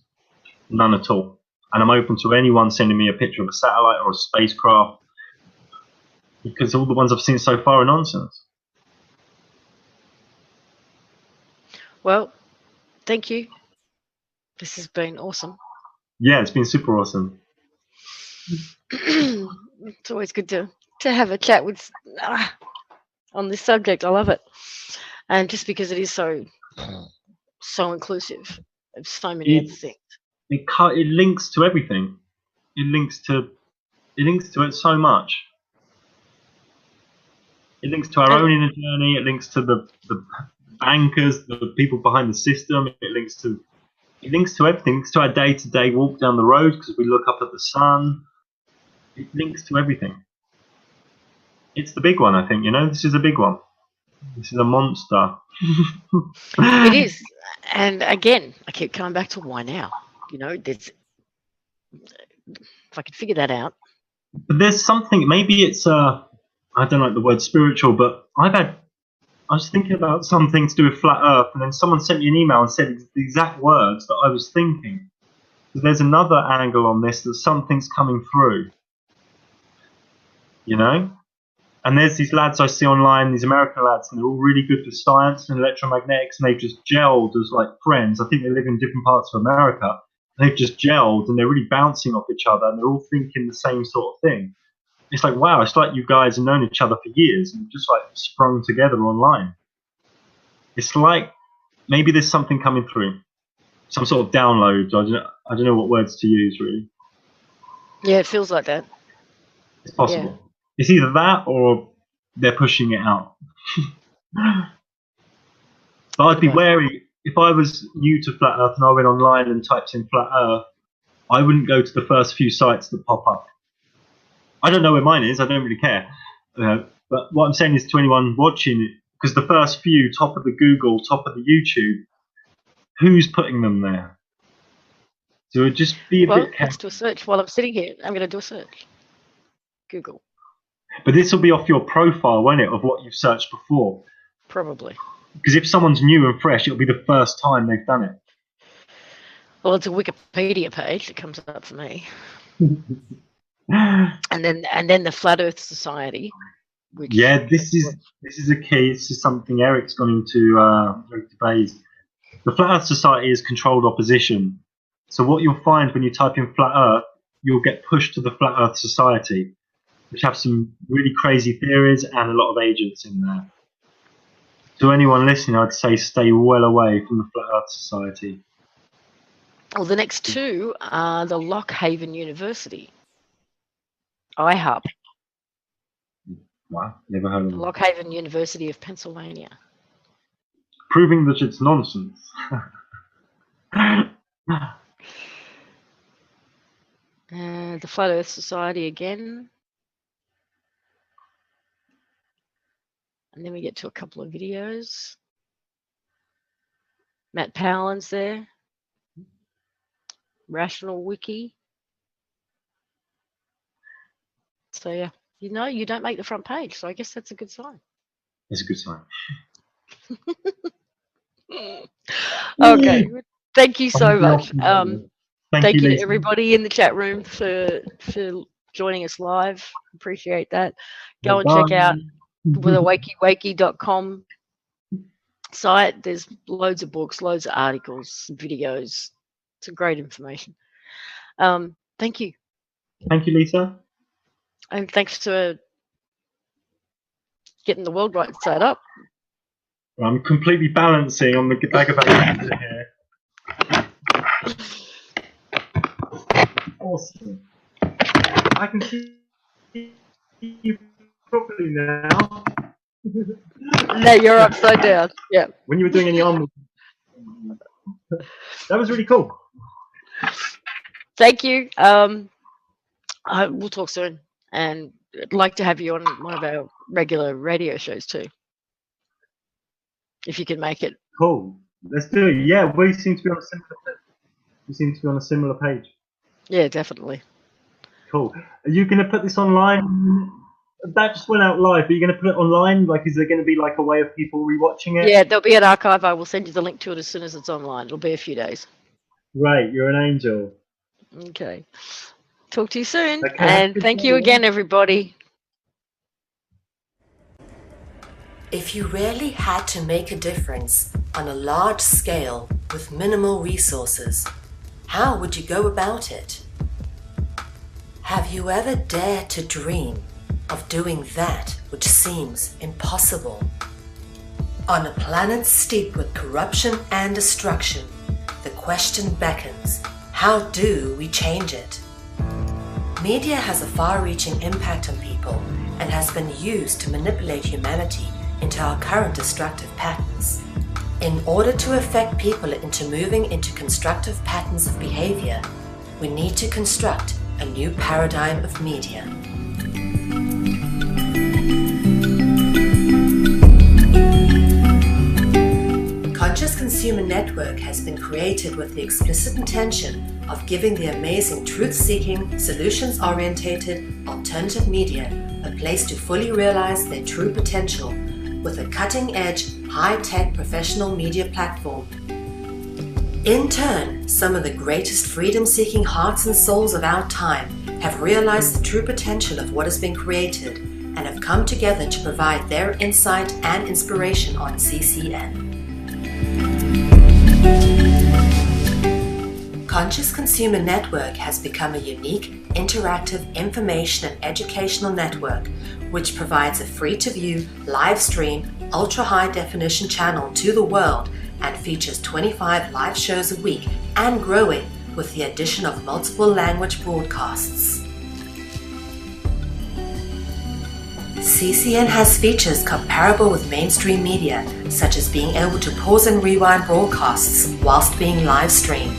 None at all. And I'm open to anyone sending me a picture of a satellite or a spacecraft, because all the ones I've seen so far are nonsense. Well, thank you. This has been awesome. Yeah, it's been super awesome. It's always good to have a chat with on this subject. I love it. And just because it is so inclusive of so many other things. It links to everything. It links to it so much. It links to our own inner journey. It links to the bankers, the people behind the system. It links to everything. It links to our day-to-day walk down the road because we look up at the sun. It links to everything. It's the big one, I think. This is a big one. This is a monster. It is. And again, I keep coming back to why now. If I could figure that out. But there's something, maybe it's, I don't like the word spiritual, but I was thinking about something to do with flat Earth, and then someone sent me an email and said the exact words that I was thinking. So there's another angle on this, that something's coming through. And there's these lads I see online, these American lads, and they're all really good for science and electromagnetics, and they've just gelled as like friends. I think they live in different parts of America. They've just gelled, and they're really bouncing off each other, and they're all thinking the same sort of thing. It's like, wow, it's like you guys have known each other for years and just like sprung together online. It's like maybe there's something coming through, some sort of download. I don't know what words to use, really. Yeah, it feels like that. It's possible. Yeah. It's either that or they're pushing it out. But I'd be wary. If I was new to Flat Earth and I went online and typed in Flat Earth, I wouldn't go to the first few sites that pop up. I don't know where mine is. I don't really care. But what I'm saying is to anyone watching it, because the first few, top of the Google, top of the YouTube, who's putting them there? So just be a bit careful. Let's do a search while I'm sitting here. I'm going to do a search. Google. But this will be off your profile, won't it, of what you've searched before? Probably. Because if someone's new and fresh, it'll be the first time they've done it. Well, it's a Wikipedia page that comes up for me. and then the Flat Earth Society. This is a key. This is something Eric's gone into debate. The Flat Earth Society is controlled opposition. So what you'll find when you type in Flat Earth, you'll get pushed to the Flat Earth Society, which have some really crazy theories and a lot of agents in there. To anyone listening, I'd say stay well away from the Flat Earth Society. Well, the next two are the Lockhaven University. IHUP. Wow, never heard of them. Lockhaven University of Pennsylvania. Proving that it's nonsense. The Flat Earth Society again. And then we get to a couple of videos. Matt Powan's there. Rational Wiki. So yeah, you don't make the front page, so I guess that's a good sign. It's a good sign. Okay, thank you so much. Thank you to everybody in the chat room for joining us live. Appreciate that. Go and check out with a WaykiWayki.com site. There's loads of books, loads of articles, videos. It's a great information. Thank you. Thank you, Lisa. And thanks for getting the world right side up. I'm completely balancing on the bag of eggs here. Awesome. I can see you properly now. No, you're upside down. Yeah. When you were doing any on, that was really cool. Thank you. We'll talk soon, and I'd like to have you on one of our regular radio shows too, if you can make it. Cool. Let's do it. Yeah, we seem to be on a similar page. We seem to be on a similar page. Yeah, definitely. Cool. Are you going to put this online? That just went out live. Are you going to put it online? Like, is there going to be like a way of people rewatching it? Yeah, there'll be an archive. I will send you the link to it as soon as it's online. It'll be a few days. Right, you're an angel. Okay. Talk to you soon. Okay, and thank you again, everybody. If you really had to make a difference on a large scale with minimal resources, how would you go about it? Have you ever dared to dream of doing that which seems impossible? On a planet steeped with corruption and destruction, the question beckons, how do we change it? Media has a far-reaching impact on people and has been used to manipulate humanity into our current destructive patterns. In order to affect people into moving into constructive patterns of behavior, we need to construct a new paradigm of media. Conscious Consumer Network has been created with the explicit intention of giving the amazing truth-seeking, solutions-orientated, alternative media a place to fully realize their true potential with a cutting-edge, high-tech professional media platform. In turn, some of the greatest freedom-seeking hearts and souls of our time have realized the true potential of what has been created and have come together to provide their insight and inspiration on CCN. Conscious Consumer Network has become a unique, interactive information and educational network which provides a free-to-view, live-stream, ultra-high-definition channel to the world and features 25 live shows a week and growing with the addition of multiple language broadcasts. CCN has features comparable with mainstream media, such as being able to pause and rewind broadcasts whilst being live-streamed.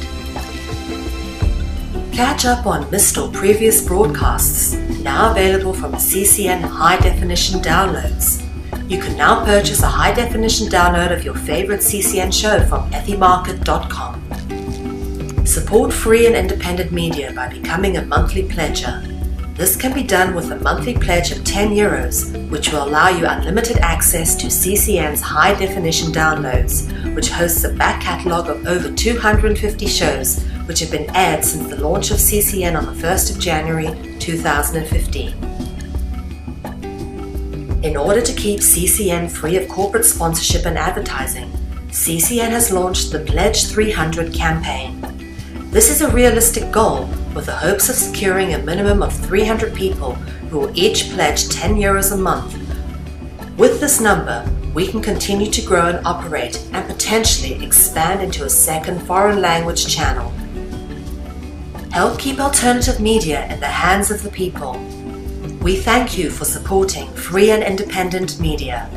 Catch up on missed or previous broadcasts, now available from CCN high-definition downloads. You can now purchase a high-definition download of your favorite CCN show from ethymarket.com. Support free and independent media by becoming a monthly pledger. This can be done with a monthly pledge of €10, which will allow you unlimited access to CCN's high-definition downloads, which hosts a back catalogue of over 250 shows, which have been aired since the launch of CCN on the 1st of January 2015. In order to keep CCN free of corporate sponsorship and advertising, CCN has launched the Pledge 300 campaign. This is a realistic goal with the hopes of securing a minimum of 300 people who will each pledge €10 a month. With this number, we can continue to grow and operate and potentially expand into a second foreign language channel. Help keep alternative media in the hands of the people. We thank you for supporting free and independent media.